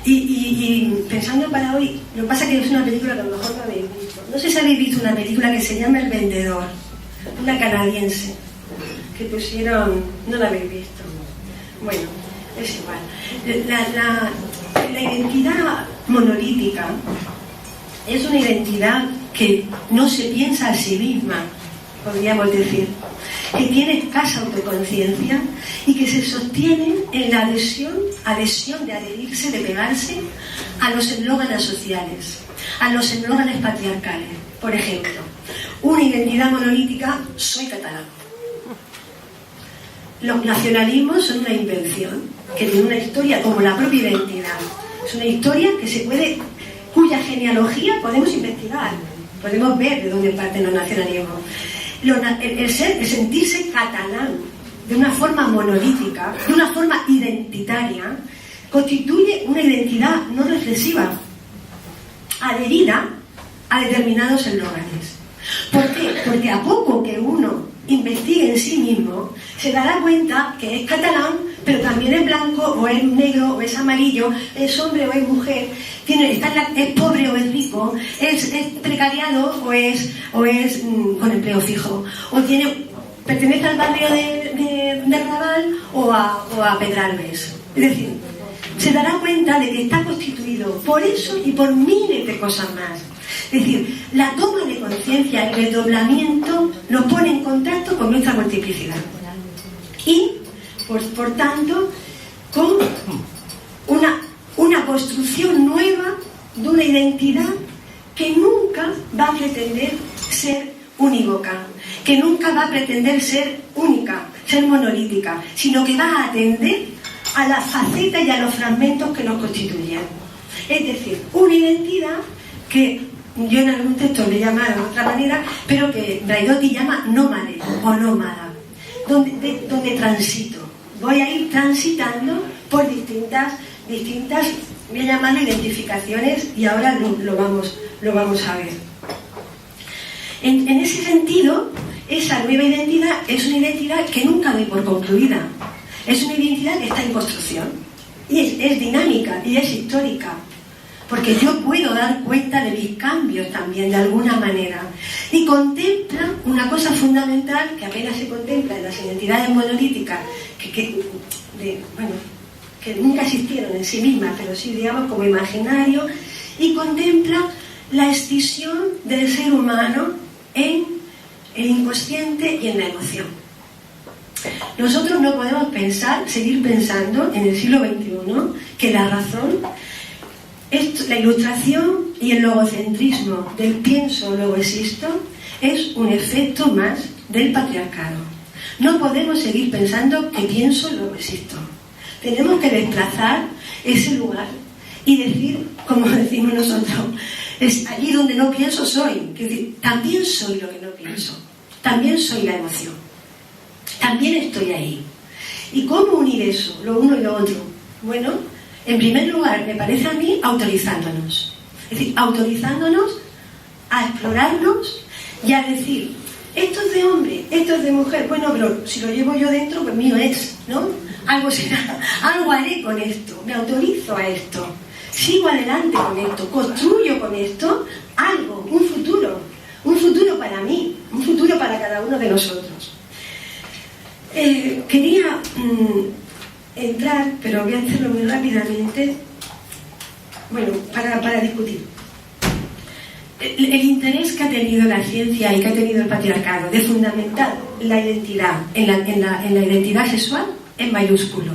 y pensando para hoy, lo que pasa es que es una película que a lo mejor no habéis visto. No sé si habéis visto una película que se llama El Vendedor, una canadiense, que pusieron, no la habéis visto. Bueno, es igual. La identidad monolítica es una identidad que no se piensa a sí misma, podríamos decir, que tiene escasa autoconciencia y que se sostiene en la adhesión de adherirse, de pegarse a los eslóganes sociales, a los eslóganes patriarcales. Por ejemplo, una identidad monolítica: soy catalán. Los nacionalismos son una invención que tiene una historia como la propia identidad. Es una historia cuya genealogía podemos investigar, podemos ver de dónde parten los nacionalismos. El sentirse catalán de una forma monolítica, de una forma identitaria, constituye una identidad no reflexiva, adherida a determinados eslóganes. ¿Por qué? Porque a poco que uno investigue en sí mismo, se dará cuenta que es catalán, pero también es blanco, o es negro, o es amarillo, es hombre o es mujer, es pobre o es rico, es precariado o es con empleo fijo, o pertenece al barrio de Raval o a Pedralbes. Es decir, se dará cuenta de que está constituido por eso y por miles de cosas más. Es decir, la toma de conciencia, el desdoblamiento, nos pone en contacto con nuestra multiplicidad. Y, por tanto, con una construcción nueva de una identidad que nunca va a pretender ser unívoca, que nunca va a pretender ser única, ser monolítica, sino que va a atender a las facetas y a los fragmentos que nos constituyen. Es decir, una identidad que yo en algún texto le he llamado de otra manera, pero que Braidotti llama nómade o nómada, donde transito. Voy a ir transitando por distintas, voy a llamarlo identificaciones, y ahora lo vamos a ver. En ese sentido, esa nueva identidad es una identidad que nunca doy por concluida. Es una identidad que está en construcción, y es dinámica y es histórica, porque yo puedo dar cuenta de mis cambios también, de alguna manera, y contempla una cosa fundamental que apenas se contempla en las identidades monolíticas, que nunca existieron en sí mismas, pero sí, digamos, como imaginario, y contempla la escisión del ser humano en el inconsciente y en la emoción. Nosotros no podemos seguir pensando en el siglo XXI que la razón, la ilustración y el logocentrismo del pienso, luego existo, es un efecto más del patriarcado. No podemos seguir pensando que pienso, luego existo. Tenemos que desplazar ese lugar y decir, como decimos nosotros, es allí donde no pienso soy. Es decir, también soy lo que no pienso, también soy la emoción, también estoy ahí. ¿Y cómo unir eso, lo uno y lo otro? Bueno, en primer lugar, me parece a mí, autorizándonos. Es decir, autorizándonos a explorarnos y a decir, esto es de hombre, esto es de mujer. Bueno, pero si lo llevo yo dentro, pues mío es, ¿no? Algo será, algo haré con esto, me autorizo a esto, sigo adelante con esto, construyo con esto algo, un futuro para mí, un futuro para cada uno de nosotros. Quería entrar, pero voy a hacerlo muy rápidamente, bueno, para discutir. El interés que ha tenido la ciencia y que ha tenido el patriarcado de fundamentar la identidad en la identidad sexual es mayúsculo.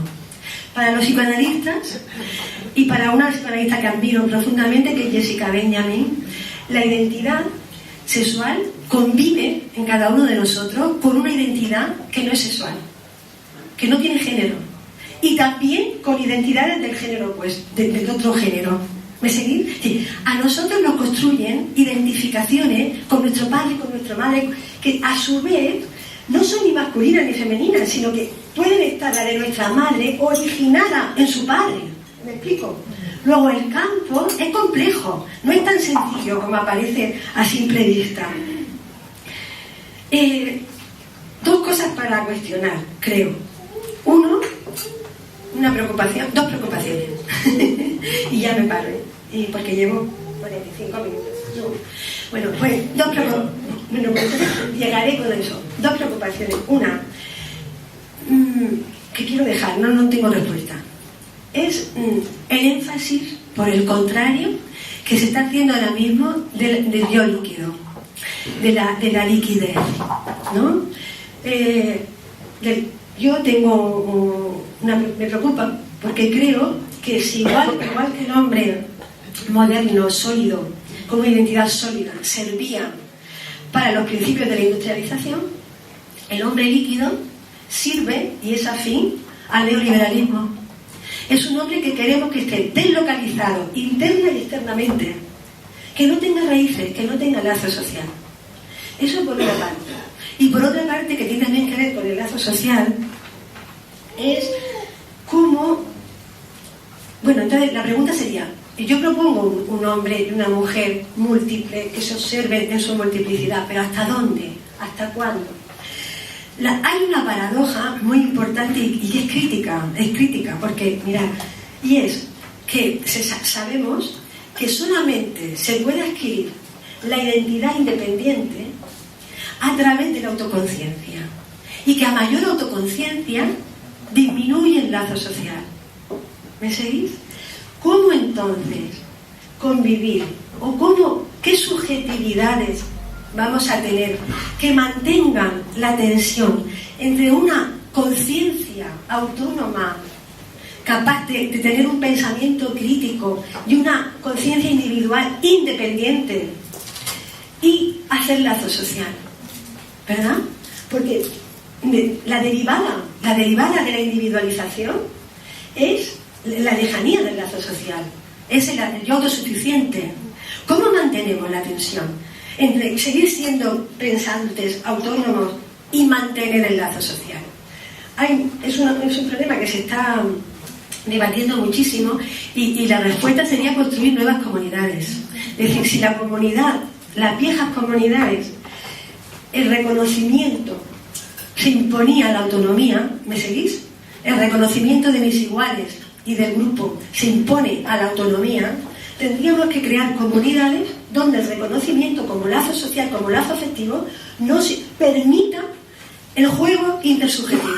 Para los psicoanalistas y para una psicoanalista que admiro profundamente, que es Jessica Benjamin, la identidad sexual convive en cada uno de nosotros con una identidad que no es sexual, que no tiene género, y también con identidades del género del otro género. ¿Me seguís? Sí. A nosotros nos construyen identificaciones con nuestro padre y con nuestra madre, que a su vez no son ni masculinas ni femeninas, sino que pueden estar la de nuestra madre originada en su padre. ¿Me explico? Luego el campo es complejo, no es tan sencillo como aparece a simple vista. dos cosas para cuestionar, creo. Uno, dos preocupaciones. Y ya me paro, ¿eh? Y porque llevo 45 minutos. No. Bueno, pues llegaré con eso. Dos preocupaciones. Una, que quiero dejar, no tengo respuesta. Es el énfasis, por el contrario, que se está haciendo ahora mismo del yo líquido, de la liquidez, ¿no? Yo tengo me preocupa porque creo que si igual que el hombre moderno, sólido, con una identidad sólida, servía para los principios de la industrialización, el hombre líquido sirve y es afín al neoliberalismo. Es un hombre que queremos que esté deslocalizado interna y externamente, que no tenga raíces, que no tenga lazo social. Eso por una parte. Y por otra parte, que tiene también que ver con el lazo social, es cómo... Bueno, entonces la pregunta sería, yo propongo un hombre y una mujer múltiple que se observen en su multiplicidad, pero ¿hasta dónde? ¿Hasta cuándo? Hay una paradoja muy importante y es crítica, porque, mirad, y es que sabemos que solamente se puede adquirir la identidad independiente a través de la autoconciencia, y que a mayor autoconciencia disminuye el lazo social. ¿Me seguís? ¿Cómo entonces convivir? ¿O qué subjetividades vamos a tener que mantengan la tensión entre una conciencia autónoma capaz de tener un pensamiento crítico y una conciencia individual independiente y hacer lazo social? ¿Verdad? Porque la derivada de la individualización es la lejanía del lazo social, es el yo autosuficiente. ¿Cómo mantenemos la tensión entre seguir siendo pensantes, autónomos y mantener el lazo social? Es un problema que se está debatiendo muchísimo y la respuesta sería construir nuevas comunidades. Es decir, si la comunidad, las viejas comunidades, el reconocimiento se imponía a la autonomía, ¿me seguís? El reconocimiento de mis iguales y del grupo se impone a la autonomía, tendríamos que crear comunidades donde el reconocimiento como lazo social, como lazo afectivo, nos permita el juego intersubjetivo,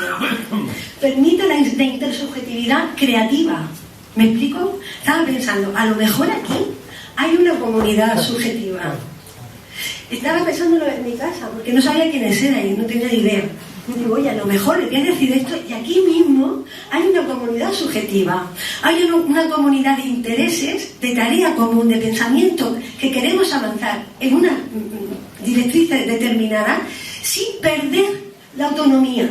permita la intersubjetividad creativa. ¿Me explico? Estaba pensando, a lo mejor aquí hay una comunidad subjetiva. Estaba pensándolo en mi casa, porque no sabía quiénes eran y no tenía ni idea. Y digo, oye, a lo mejor le voy a decir esto, y aquí mismo hay una comunidad subjetiva, hay una comunidad de intereses, de tarea común, de pensamiento, que queremos avanzar en una directriz determinada sin perder la autonomía,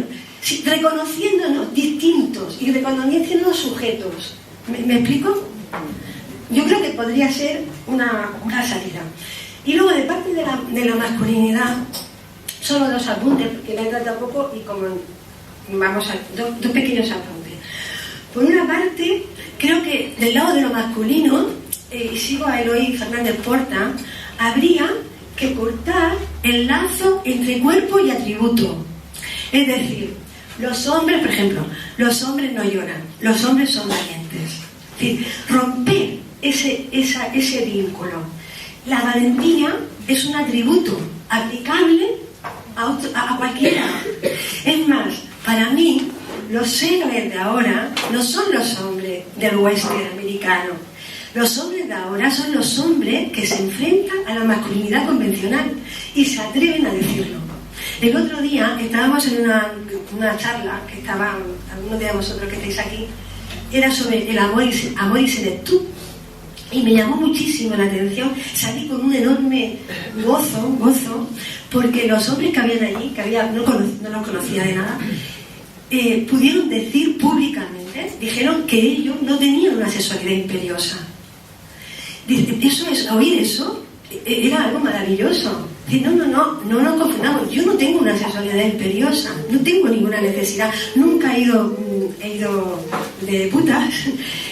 reconociéndonos distintos y reconociéndonos sujetos. ¿Me explico? Yo creo que podría ser una salida. Y luego, de parte de la masculinidad, solo dos apuntes, porque me he tratado poco y como vamos a dos pequeños apuntes. Por una parte, creo que del lado de lo masculino, y sigo a Eloy Fernández Porta, habría que cortar el lazo entre cuerpo y atributo. Es decir, los hombres, por ejemplo, los hombres no lloran, los hombres son valientes. Es decir, romper ese vínculo. La valentía es un atributo aplicable a cualquiera. Es más, para mí, los héroes de ahora no son los hombres del western americano. Los hombres de ahora son los hombres que se enfrentan a la masculinidad convencional y se atreven a decirlo. El otro día estábamos en una charla que estaban algunos de vosotros que estáis aquí, era sobre el amor y senectud. Y me llamó muchísimo la atención, salí con un enorme gozo, porque los hombres que habían allí, no los conocía de nada, pudieron decir públicamente, dijeron que ellos no tenían una sexualidad imperiosa. Oír eso era algo maravilloso. No nos confundamos, yo no tengo una sexualidad imperiosa, no tengo ninguna necesidad, nunca he ido de putas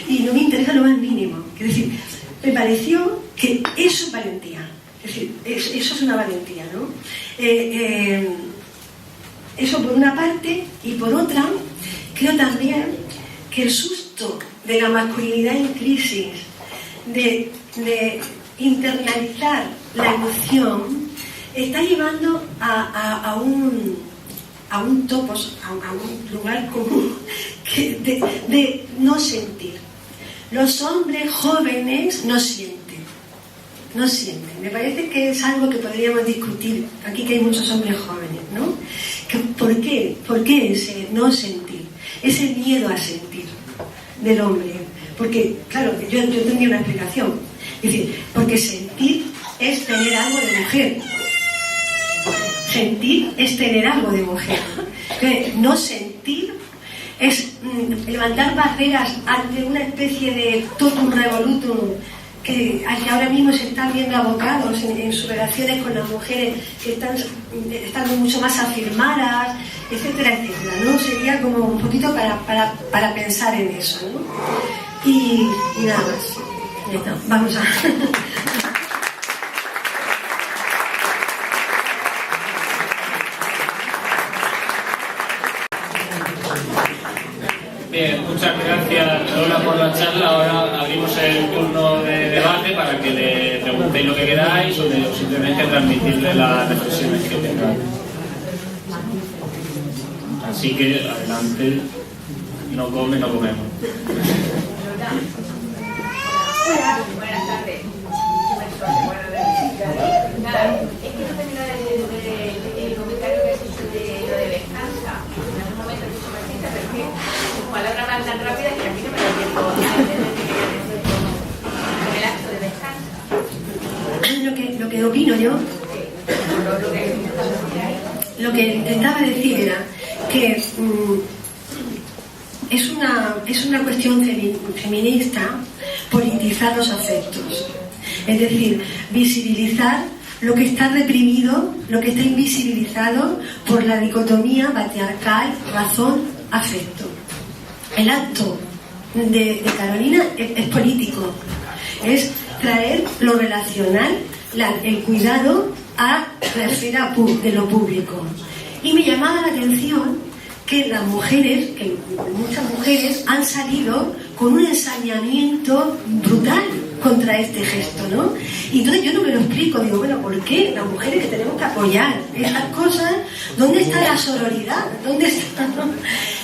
y no me interesa lo más mínimo. Es decir, me pareció que eso es valentía, es decir, eso es una valentía, ¿no? Eso por una parte, y por otra, creo también que el susto de la masculinidad en crisis, de internalizar la emoción, está llevando a un topos, a un lugar común de no sentir. Los hombres jóvenes no sienten. Me parece que es algo que podríamos discutir aquí, que hay muchos hombres jóvenes, ¿no? ¿Por qué ese no sentir? Ese miedo a sentir del hombre. Porque, claro, yo tendría una explicación. Es decir, porque sentir es tener algo de mujer. Sentir es tener algo de mujer. No sentir es levantar barreras ante una especie de totum revolutum que ahora mismo se están viendo abocados en sus relaciones con las mujeres, que están mucho más afirmadas, etcétera, etcétera, ¿no? Sería como un poquito para pensar en eso, ¿no? Y nada más. Ya está. Vamos a... Bien, muchas gracias Lola por la charla. Ahora abrimos el turno de debate para que le preguntéis lo que queráis o simplemente transmitirle las reflexiones que tengáis. Así que adelante, no come, no comemos. Hola, buenas tardes. Nada, es que no termino el comentario que has hecho de lo de descansa. En algún momento he dicho machista, pero es que tus palabras van tan rápidas que a mí no me da tiempo a entender qué quería decir con el acto de descansa. Lo que opino yo, lo que intentaba decir era que es una cuestión feminista politizar los afectos, es decir, visibilizar lo que está reprimido, lo que está invisibilizado por la dicotomía patriarcal razón-afecto. El acto de Carolina es político, es traer lo relacional, el cuidado a la esfera de lo público. Y me llamaba la atención que muchas mujeres han salido con un ensañamiento brutal contra este gesto, ¿no? Y entonces yo no me lo explico, digo, bueno, ¿por qué las mujeres que tenemos que apoyar estas cosas? ¿Dónde está la sororidad? ¿Dónde está?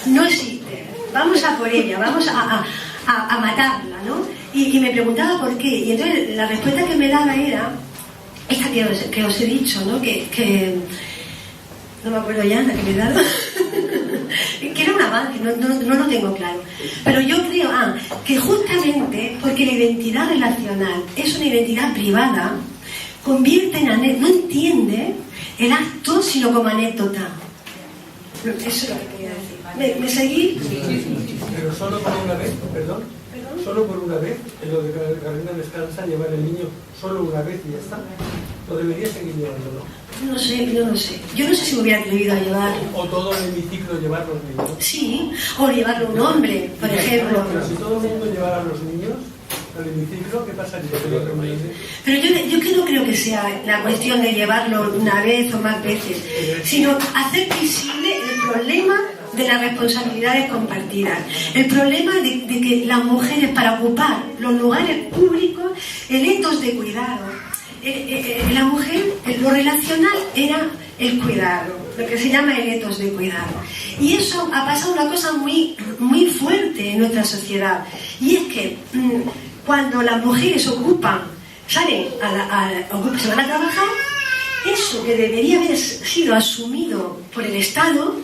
No existe. Vamos a por ella, vamos a matarla, ¿no? Y me preguntaba por qué. Y entonces la respuesta que me daba era esta que os he dicho, ¿no? Que no me acuerdo ya la que me daba. Que era un avance, no lo tengo claro. Pero yo creo que justamente porque la identidad relacional es una identidad privada, convierte no entiende el acto sino como anécdota. Eso es lo que quería decir. ¿Me seguís? Pero solo por una vez, perdón. Solo por una vez, en lo de Carolina descansa, llevar el niño solo una vez y ya está. ¿O debería seguir llevándolo? No lo sé. Yo no sé si me hubiera atrevido a llevar. ¿O todo el hemiciclo llevar los niños? Sí, o llevarlo un hombre, por ejemplo. Pero si todo el mundo llevara a los niños al hemiciclo, ¿qué pasaría? Pero yo que no creo que sea la cuestión de llevarlo una vez o más veces, sino hacer visible el problema de las responsabilidades compartidas, el problema de que las mujeres, para ocupar los lugares públicos, el etos de cuidado, la mujer, lo relacional era el cuidado, lo que se llama el etos de cuidado. Y eso ha pasado una cosa muy, muy fuerte en nuestra sociedad, y es que cuando las mujeres se van a trabajar, eso que debería haber sido asumido por el Estado,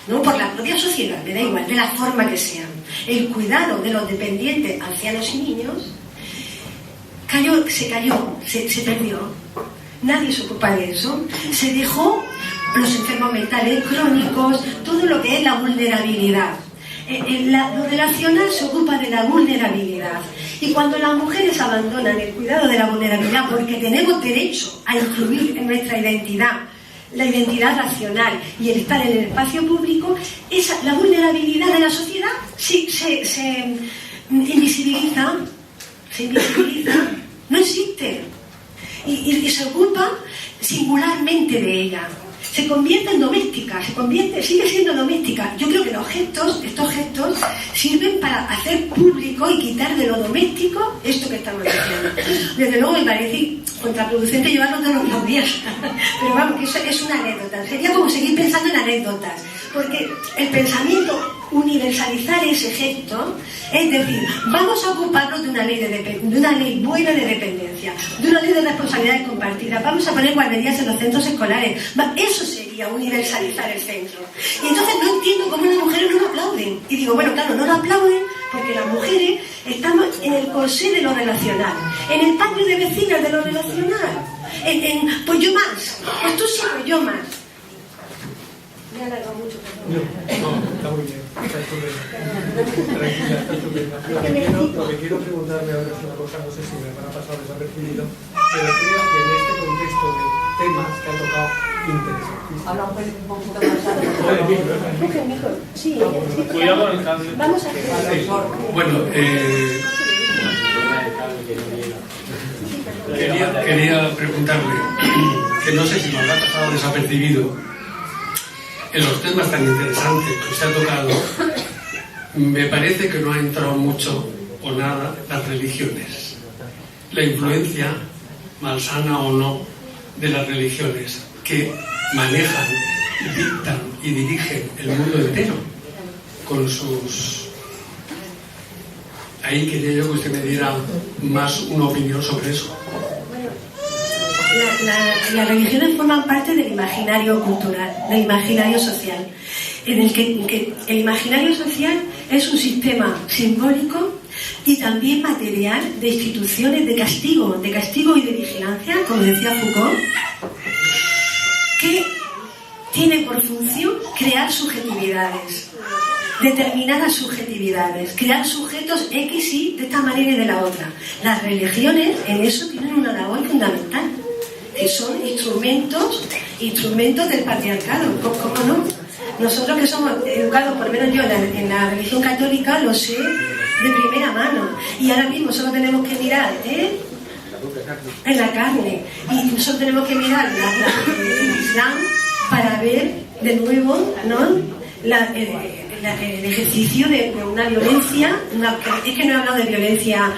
no por la propia sociedad, me da igual, de la forma que sea, el cuidado de los dependientes, ancianos y niños, se perdió. Nadie se ocupa de eso. Se dejó los enfermos mentales crónicos, todo lo que es la vulnerabilidad. Lo relacional se ocupa de la vulnerabilidad. Y cuando las mujeres abandonan el cuidado de la vulnerabilidad, porque tenemos derecho a incluir en nuestra identidad la identidad racional y el estar en el espacio público, la vulnerabilidad de la sociedad se invisibiliza, no existe. Y se ocupa singularmente de ella. se convierte en doméstica, sigue siendo doméstica. Yo creo que estos gestos sirven para hacer público y quitar de lo doméstico esto que estamos diciendo. Desde luego me parece contraproducente llevarlo todos los días, pero vamos, que eso es una anécdota. Sería como seguir pensando en anécdotas, porque el pensamiento, universalizar ese gesto, es decir, vamos a ocuparnos de una ley buena de dependencia, de una ley de responsabilidades compartidas, vamos a poner guarderías en los centros escolares. Eso sería universalizar el centro. Y entonces no entiendo cómo las mujeres no lo aplauden. Y digo, bueno, claro, no lo aplauden porque las mujeres estamos en el corsé de lo relacional, en el patio de vecinas de lo relacional, pues yo más, pues tú sí, pues yo más. Me ha alargado mucho, perdón. No, está muy bien. Está estupendo. Tranquila, está estupendo. Lo que quiero preguntarle ahora es una cosa, no sé si me van a pasar desapercibido, pero creo que en este contexto de temas que han tocado interesantísimos. Habla un poquito más alto. Sí, Cuidado con el cambio. Vamos a hacer. Bueno, quería preguntarle, que no sé si me habrá pasado desapercibido, en los temas tan interesantes que se ha tocado, me parece que no ha entrado mucho o nada las religiones. La influencia, malsana o no, de las religiones que manejan, dictan y dirigen el mundo entero con sus... Ahí quería yo que usted me diera más una opinión sobre eso. Las religiones forman parte del imaginario cultural, del imaginario social, en el que el imaginario social es un sistema simbólico y también material de instituciones de castigo y de vigilancia, como decía Foucault, que tiene por función crear subjetividades, determinadas subjetividades, crear sujetos X y de esta manera y de la otra. Las religiones en eso tienen una labor fundamental, que son instrumentos del patriarcado. ¿Cómo no? Nosotros que somos educados, por lo menos yo en la religión católica, lo sé de primera mano. Y ahora mismo solo tenemos que mirar en la carne. Y nosotros tenemos que mirar el Islam para ver de nuevo, ¿no?, el ejercicio de una violencia, es que no he hablado de violencia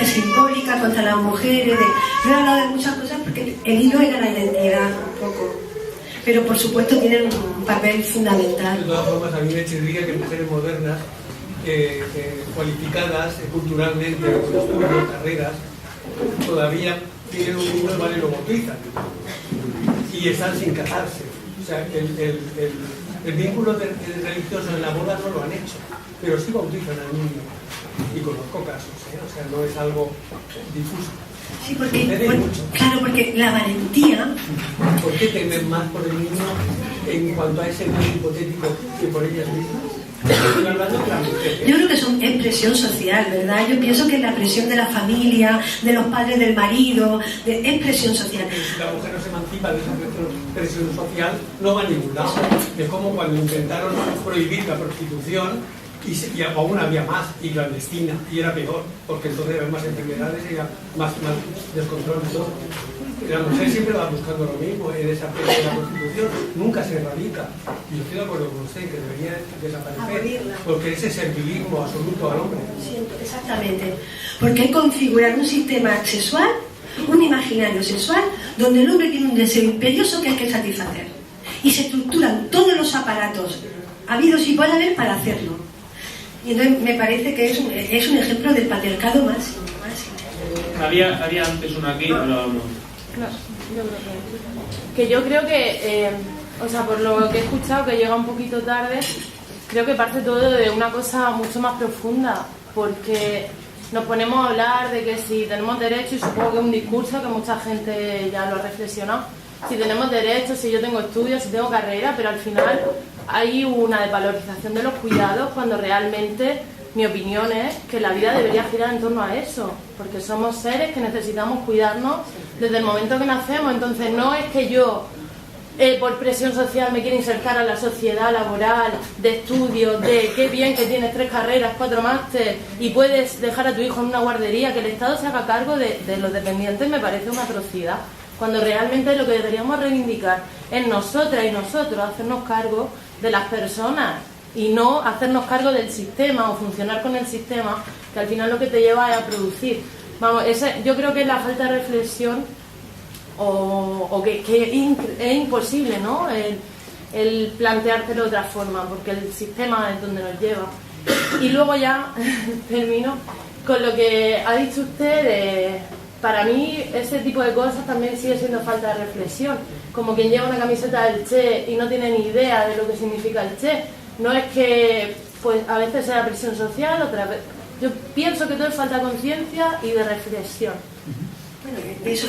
simbólica contra las mujeres, no he hablado de muchas cosas porque el hilo era la identidad un poco, pero por supuesto tienen un papel fundamental. De todas formas, a mí me chirría que mujeres modernas, cualificadas culturalmente, con estudios, carreras, todavía tienen un niño y lo bautizan y están sin casarse. O sea, el vínculo religioso en la boda no lo han hecho, pero sí bautizan al niño. Y conozco casos, o sea, no es algo difuso. Sí, porque la valentía... ¿Por qué temen más por el niño en cuanto a ese bien hipotético que por ellas mismas? Estoy hablando de la mujer. Yo creo que son presión social, ¿verdad? Yo pienso que la presión de la familia, de los padres del marido, es presión social. Si la mujer no se emancipa de esa presión social, no va a ningún lado. Es como cuando intentaron prohibir la prostitución y aún había más, y clandestina, y era peor, porque entonces había más enfermedades y más descontrol de todo. La mujer siempre va buscando lo mismo en esa presión de la prostitución, nunca se erradica. Y yo estoy de acuerdo con usted que debería desaparecer, porque ese servilismo absoluto al hombre. Exactamente, porque hay que configurar un sistema sexual, un imaginario sexual, donde el hombre tiene un deseo imperioso que hay que satisfacer. Y se estructuran todos los aparatos habidos y por haber para hacerlo. Y entonces me parece que es un ejemplo del patriarcado máximo. Había antes una aquí, pero no. Yo creo que, o sea, por lo que he escuchado, que llega un poquito tarde, creo que parte todo de una cosa mucho más profunda, porque nos ponemos a hablar de que si tenemos derechos, y supongo que es un discurso que mucha gente ya lo ha reflexionado, si tenemos derechos, si yo tengo estudios, si tengo carrera, pero al final hay una desvalorización de los cuidados cuando realmente mi opinión es que la vida debería girar en torno a eso, porque somos seres que necesitamos cuidarnos desde el momento que nacemos. Entonces no es que yo por presión social me quiera insertar a la sociedad laboral, de estudios, de qué bien que tienes 3 carreras, 4 másteres y puedes dejar a tu hijo en una guardería, que el Estado se haga cargo de los dependientes, me parece una atrocidad. cuando realmente lo que deberíamos reivindicar es nosotras y nosotros hacernos cargo de las personas y no hacernos cargo del sistema o funcionar con el sistema, que al final lo que te lleva es a producir. Vamos, yo creo que es la falta de reflexión o que es imposible, ¿no? El planteártelo de otra forma, porque el sistema es donde nos lleva. Y luego ya termino con lo que ha dicho usted. Para mí ese tipo de cosas también sigue siendo falta de reflexión, como quien lleva una camiseta del Che y no tiene ni idea de lo que significa el Che. No es que pues a veces sea presión social, otra vez. Yo pienso que todo es falta de conciencia y de reflexión. Bueno, de eso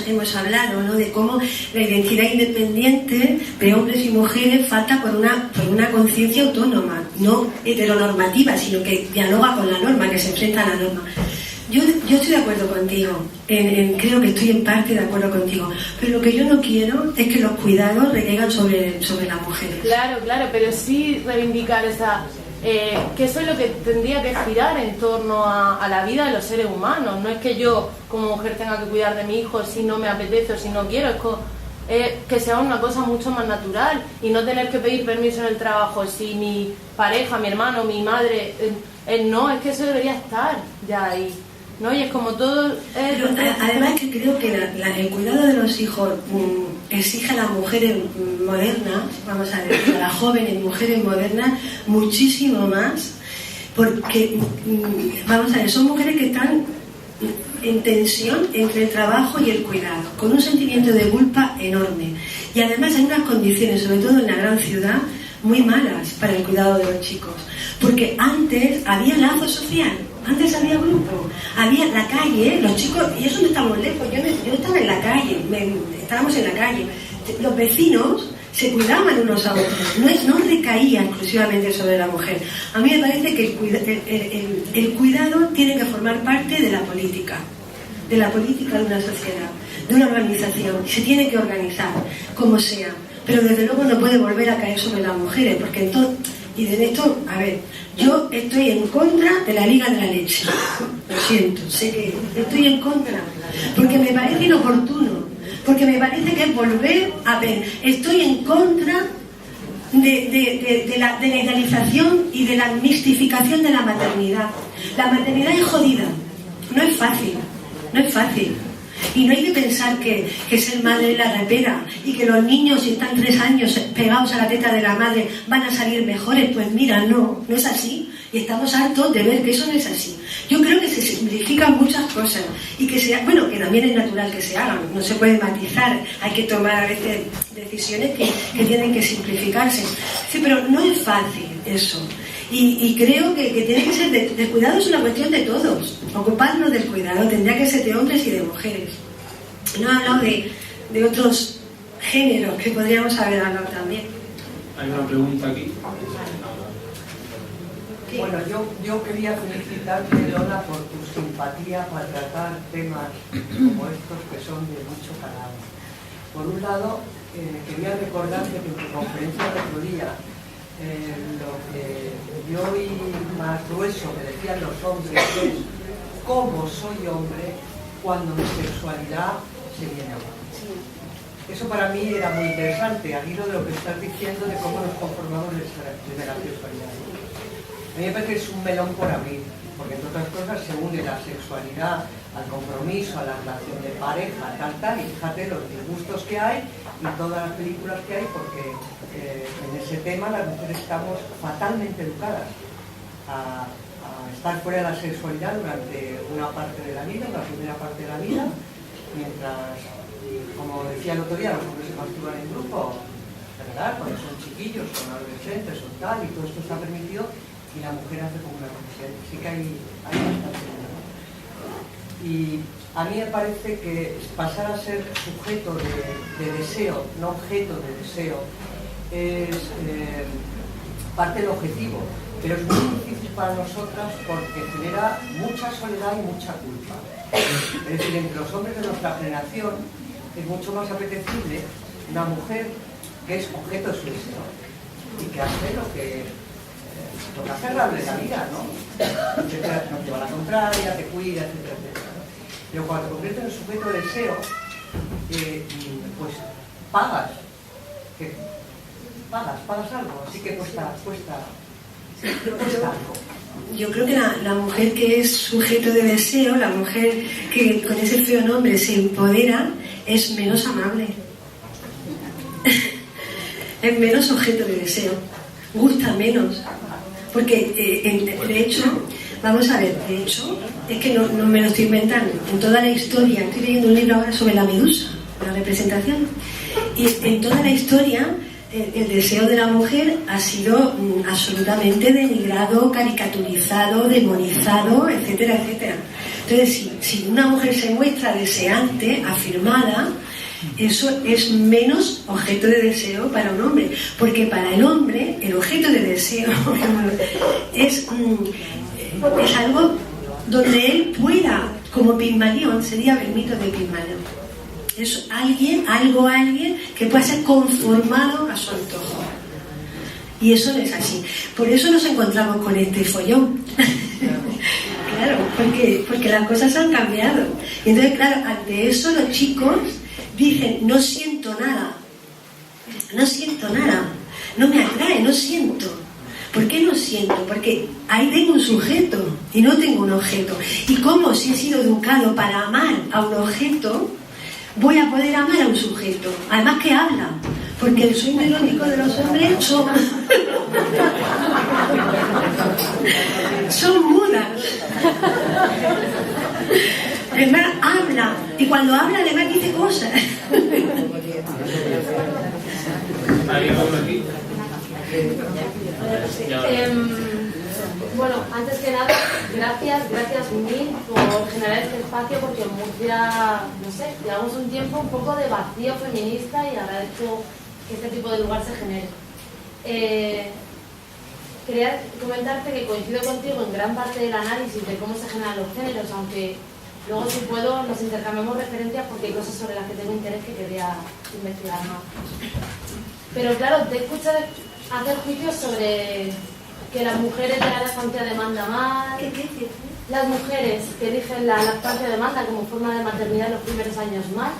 hemos hablado, ¿no? De cómo la identidad independiente de hombres y mujeres falta por una conciencia autónoma, no heteronormativa, sino que dialoga con la norma, que se enfrenta a la norma. Yo estoy de acuerdo contigo, creo que estoy en parte de acuerdo contigo, pero lo que yo no quiero es que los cuidados recaigan sobre las mujeres. Claro, pero sí reivindicar que eso es lo que tendría que girar en torno a la vida de los seres humanos. No es que yo como mujer tenga que cuidar de mi hijo si no me apetece o si no quiero, es que sea una cosa mucho más natural y no tener que pedir permiso en el trabajo si mi pareja, mi hermano, mi madre, no, es que eso debería estar ya ahí, ¿no? Y es como todo... Pero además que creo que el cuidado de los hijos exige a las mujeres modernas, vamos a decir, a las jóvenes mujeres modernas, muchísimo más, porque, vamos a ver, son mujeres que están en tensión entre el trabajo y el cuidado, con un sentimiento de culpa enorme. Y además hay unas condiciones, sobre todo en la gran ciudad, muy malas para el cuidado de los chicos. Porque antes había lazo social, antes había grupo, había la calle, los chicos, y eso no estamos lejos, yo estaba en la calle, estábamos en la calle, los vecinos se cuidaban unos a otros, no recaía exclusivamente sobre la mujer. A mí me parece que el cuidado tiene que formar parte de la política de una sociedad, de una organización, se tiene que organizar, como sea, pero desde luego no puede volver a caer sobre las mujeres, porque entonces... Y de esto, a ver, yo estoy en contra de la Liga de la Leche. Lo siento, sé que estoy en contra. Porque me parece inoportuno. Porque me parece que es volver a ver. Estoy en contra de la idealización y de la mistificación de la maternidad. La maternidad es jodida. No es fácil. No es fácil. Y no hay que pensar que ser madre es la repera y que los niños, si están 3 años pegados a la teta de la madre, van a salir mejores. Pues mira, no es así. Y estamos hartos de ver que eso no es así. Yo creo que se simplifican muchas cosas y que que también es natural que se hagan. No se puede matizar, hay que tomar a veces decisiones que tienen que simplificarse. Sí, pero no es fácil eso. Y creo que tiene que ser de cuidado, es una cuestión de todos. Ocuparnos del cuidado tendría que ser de hombres y de mujeres. No he hablado de otros géneros que podríamos haber hablado también. Hay una pregunta aquí. Bueno, yo quería felicitarte, Lola, por tu simpatía para tratar temas como estos que son de mucho calado. Por un lado, quería recordarte que en tu conferencia del otro día, lo que yo oí más grueso que decían los hombres es cómo soy hombre cuando mi sexualidad se viene abajo. Eso para mí era muy interesante, al hilo de lo que estás diciendo de cómo nos conformamos de la sexualidad. A mí me parece que es un melón por abrir, porque entre otras cosas se une la sexualidad al compromiso, a la relación de pareja, tal, y fíjate los disgustos que hay y todas las películas que hay, porque en ese tema las mujeres estamos fatalmente educadas a estar fuera de la sexualidad durante una parte de la vida, una primera parte de la vida, mientras, como decía el otro día, los hombres se masturban en grupo, ¿verdad? Cuando son chiquillos, son adolescentes, son tal, y todo esto está permitido, y la mujer hace como una profesión. Sí que hay bastante. Y a mí me parece que pasar a ser sujeto de deseo, no objeto de deseo, es parte del objetivo, pero es muy difícil para nosotras porque genera mucha soledad y mucha culpa. Es decir, entre los hombres de nuestra generación es mucho más apetecible una mujer que es objeto de su deseo y que hace lo que hace agradable la vida, ¿no? No te va a la contraria, te cuida, etcétera, etcétera. Pero cuando te conviertes en sujeto de deseo, pues pagas algo, así que cuesta algo. Yo creo que la mujer que es sujeto de deseo, la mujer que con ese feo nombre se empodera, es menos amable. Es menos objeto de deseo. Gusta menos. Porque, de hecho, vamos a ver, es que no me lo estoy inventando. En toda la historia, estoy leyendo un libro ahora sobre la medusa, la representación. Y en toda la historia, el deseo de la mujer ha sido absolutamente denigrado, caricaturizado, demonizado, etcétera, etcétera. Entonces, si una mujer se muestra deseante, afirmada, eso es menos objeto de deseo para un hombre, porque para el hombre el objeto de deseo es algo donde él pueda, como Pigmalión, sería el mito de Pigmalión. Es alguien que pueda ser conformado a su antojo. Y eso no es así. Por eso nos encontramos con este follón. Claro, porque las cosas han cambiado. Y entonces, claro, ante eso los chicos dicen, no siento nada, no me atrae, no siento. ¿Por qué no siento? Porque ahí tengo un sujeto y no tengo un objeto. ¿Y cómo, si he sido educado para amar a un objeto, voy a poder amar a un sujeto? Además que habla, porque el sueño erótico de los hombres son mudas. Además habla, y cuando habla además dice cosas. Bueno, antes que nada, gracias mil por generar este espacio, porque en Murcia, no sé, llevamos un tiempo un poco de vacío feminista y agradezco que este tipo de lugar se genere. Quería comentarte que coincido contigo en gran parte del análisis de cómo se generan los géneros, aunque luego, si puedo, nos intercambiamos referencias porque hay cosas sobre las que tengo interés que quería investigar más. Pero claro, te escucho hacer juicios sobre que las mujeres de la lactancia demandan mal. ¿Qué dices? Las mujeres que eligen la lactancia demanda como forma de maternidad en los primeros años mal,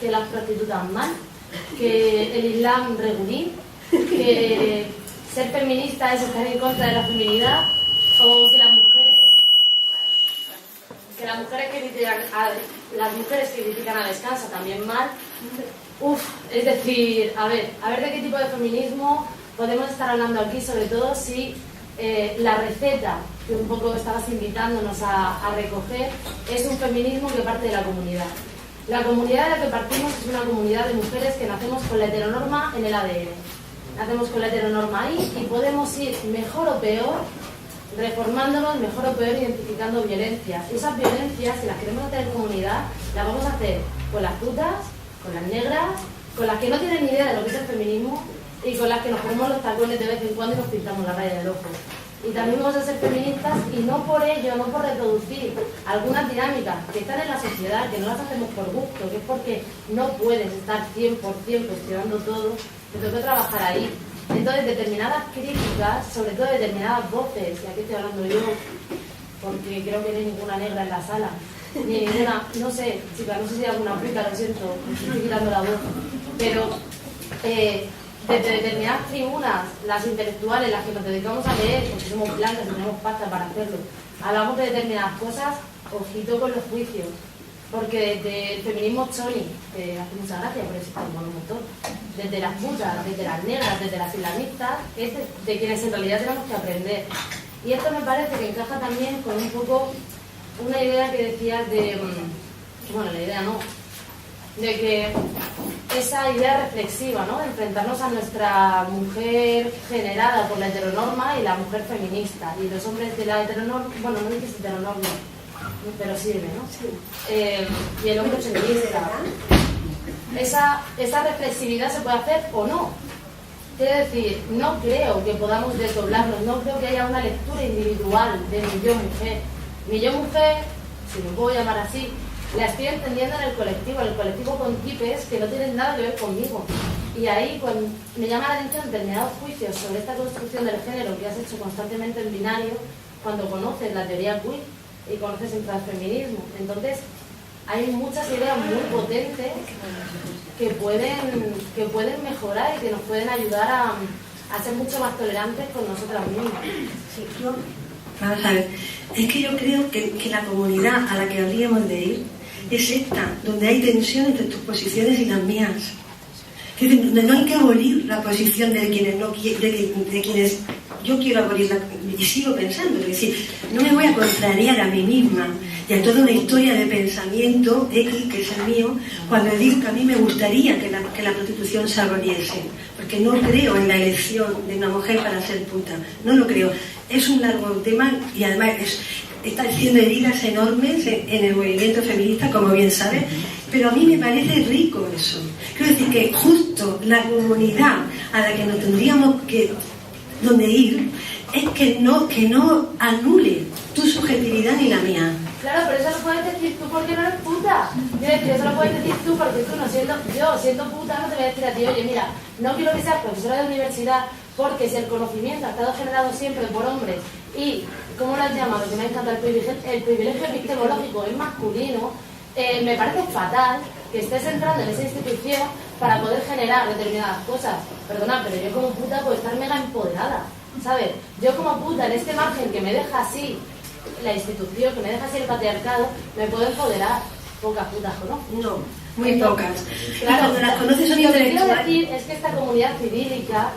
que las prostitutan mal, que el Islam regulín, que ser feminista es estar en contra de la feminidad, o que las mujeres que critican a Descansa también mal. Es decir, a ver de qué tipo de feminismo podemos estar hablando aquí, sobre todo si la receta que un poco estabas invitándonos a recoger es un feminismo que parte de la comunidad. La comunidad de la que partimos es una comunidad de mujeres que nacemos con la heteronorma en el ADN. Nacemos con la heteronorma ahí y podemos ir mejor o peor reformándonos, mejor o peor identificando violencias. Y esas violencias, si las queremos hacer en comunidad, las vamos a hacer con las putas, con las negras, con las que no tienen ni idea de lo que es el feminismo y con las que nos ponemos los tacones de vez en cuando y nos pintamos la raya del ojo. Y también vamos a ser feministas, y no por ello, no por reproducir algunas dinámicas que están en la sociedad, que no las hacemos por gusto, que es porque no puedes estar 100% cuestionando todo, te toca trabajar ahí. Entonces, determinadas críticas, sobre todo determinadas voces, y aquí estoy hablando yo, porque creo que no hay ninguna negra en la sala, ni ninguna, no sé, chicas, no sé si hay alguna puta, lo siento, estoy quitando la voz, pero desde determinadas tribunas, las intelectuales, las que nos dedicamos a leer, porque somos blancas y tenemos pasta para hacerlo, hablamos de determinadas cosas, ojito con los juicios, porque desde el feminismo choni, que hace mucha gracia, por eso estamos un montón, desde las putas, desde las negras, desde las islamistas, es de quienes en realidad tenemos que aprender. Y esto me parece que encaja también con un poco una idea que decías de, bueno, la idea no, de que esa idea reflexiva, ¿no?, de enfrentarnos a nuestra mujer generada por la heteronorma y la mujer feminista, y los hombres de la heteronorma, bueno, no dices heteronorma, pero sirve, ¿no? Sí. Y el hombre feminista. Esa reflexividad se puede hacer o no. Quiero decir, no creo que podamos desdoblarnos, no creo que haya una lectura individual de mi yo mujer. Mi yo mujer, si me puedo llamar así, la estoy entendiendo en el colectivo con tipes que no tienen nada que ver conmigo. Y ahí cuando me llama la atención determinados juicios sobre esta construcción del género que has hecho constantemente en binario, cuando conoces la teoría queer y conoces el transfeminismo. Entonces, hay muchas ideas muy potentes que pueden mejorar y que nos pueden ayudar a ser mucho más tolerantes con nosotras mismas. Sí, vamos a ver, es que yo creo que la comunidad a la que habríamos de ir es esta, donde hay tensión entre tus posiciones y las mías. Es decir, donde no hay que abolir la posición de quienes de quienes yo quiero abolirla y sigo pensando. Es decir, no me voy a contrariar a mí misma y a toda una historia de pensamiento X, que es el mío, cuando digo que a mí me gustaría que la prostitución se aboliese, porque no creo en la elección de una mujer para ser puta, no lo creo. Es un largo tema y además está haciendo heridas enormes en el movimiento feminista, como bien sabes, pero a mí me parece rico eso. Quiero decir que justo la comunidad a la que nos tendríamos que donde ir es que no anule tu subjetividad ni la mía. Claro, pero eso lo puedes decir tú porque no eres puta. Quiero decir, eso lo puedes decir tú porque tú siendo puta no te voy a decir a ti, oye, mira, no quiero que seas profesora de universidad porque si el conocimiento ha estado generado siempre por hombres y, ¿cómo lo has llamado? Que me encanta el privilegio epistemológico es masculino, me parece fatal que estés entrando en esa institución para poder generar determinadas cosas. Perdona, pero yo como puta puedo estar mega empoderada, ¿sabes? Yo como puta en este margen que me deja así la institución, que me deja así el patriarcado, me puedo empoderar. Pocas putas conozco. No, muy pocas. Claro, y cuando las conoces son lo que quiero intelectuales. decir es que esta comunidad cirílica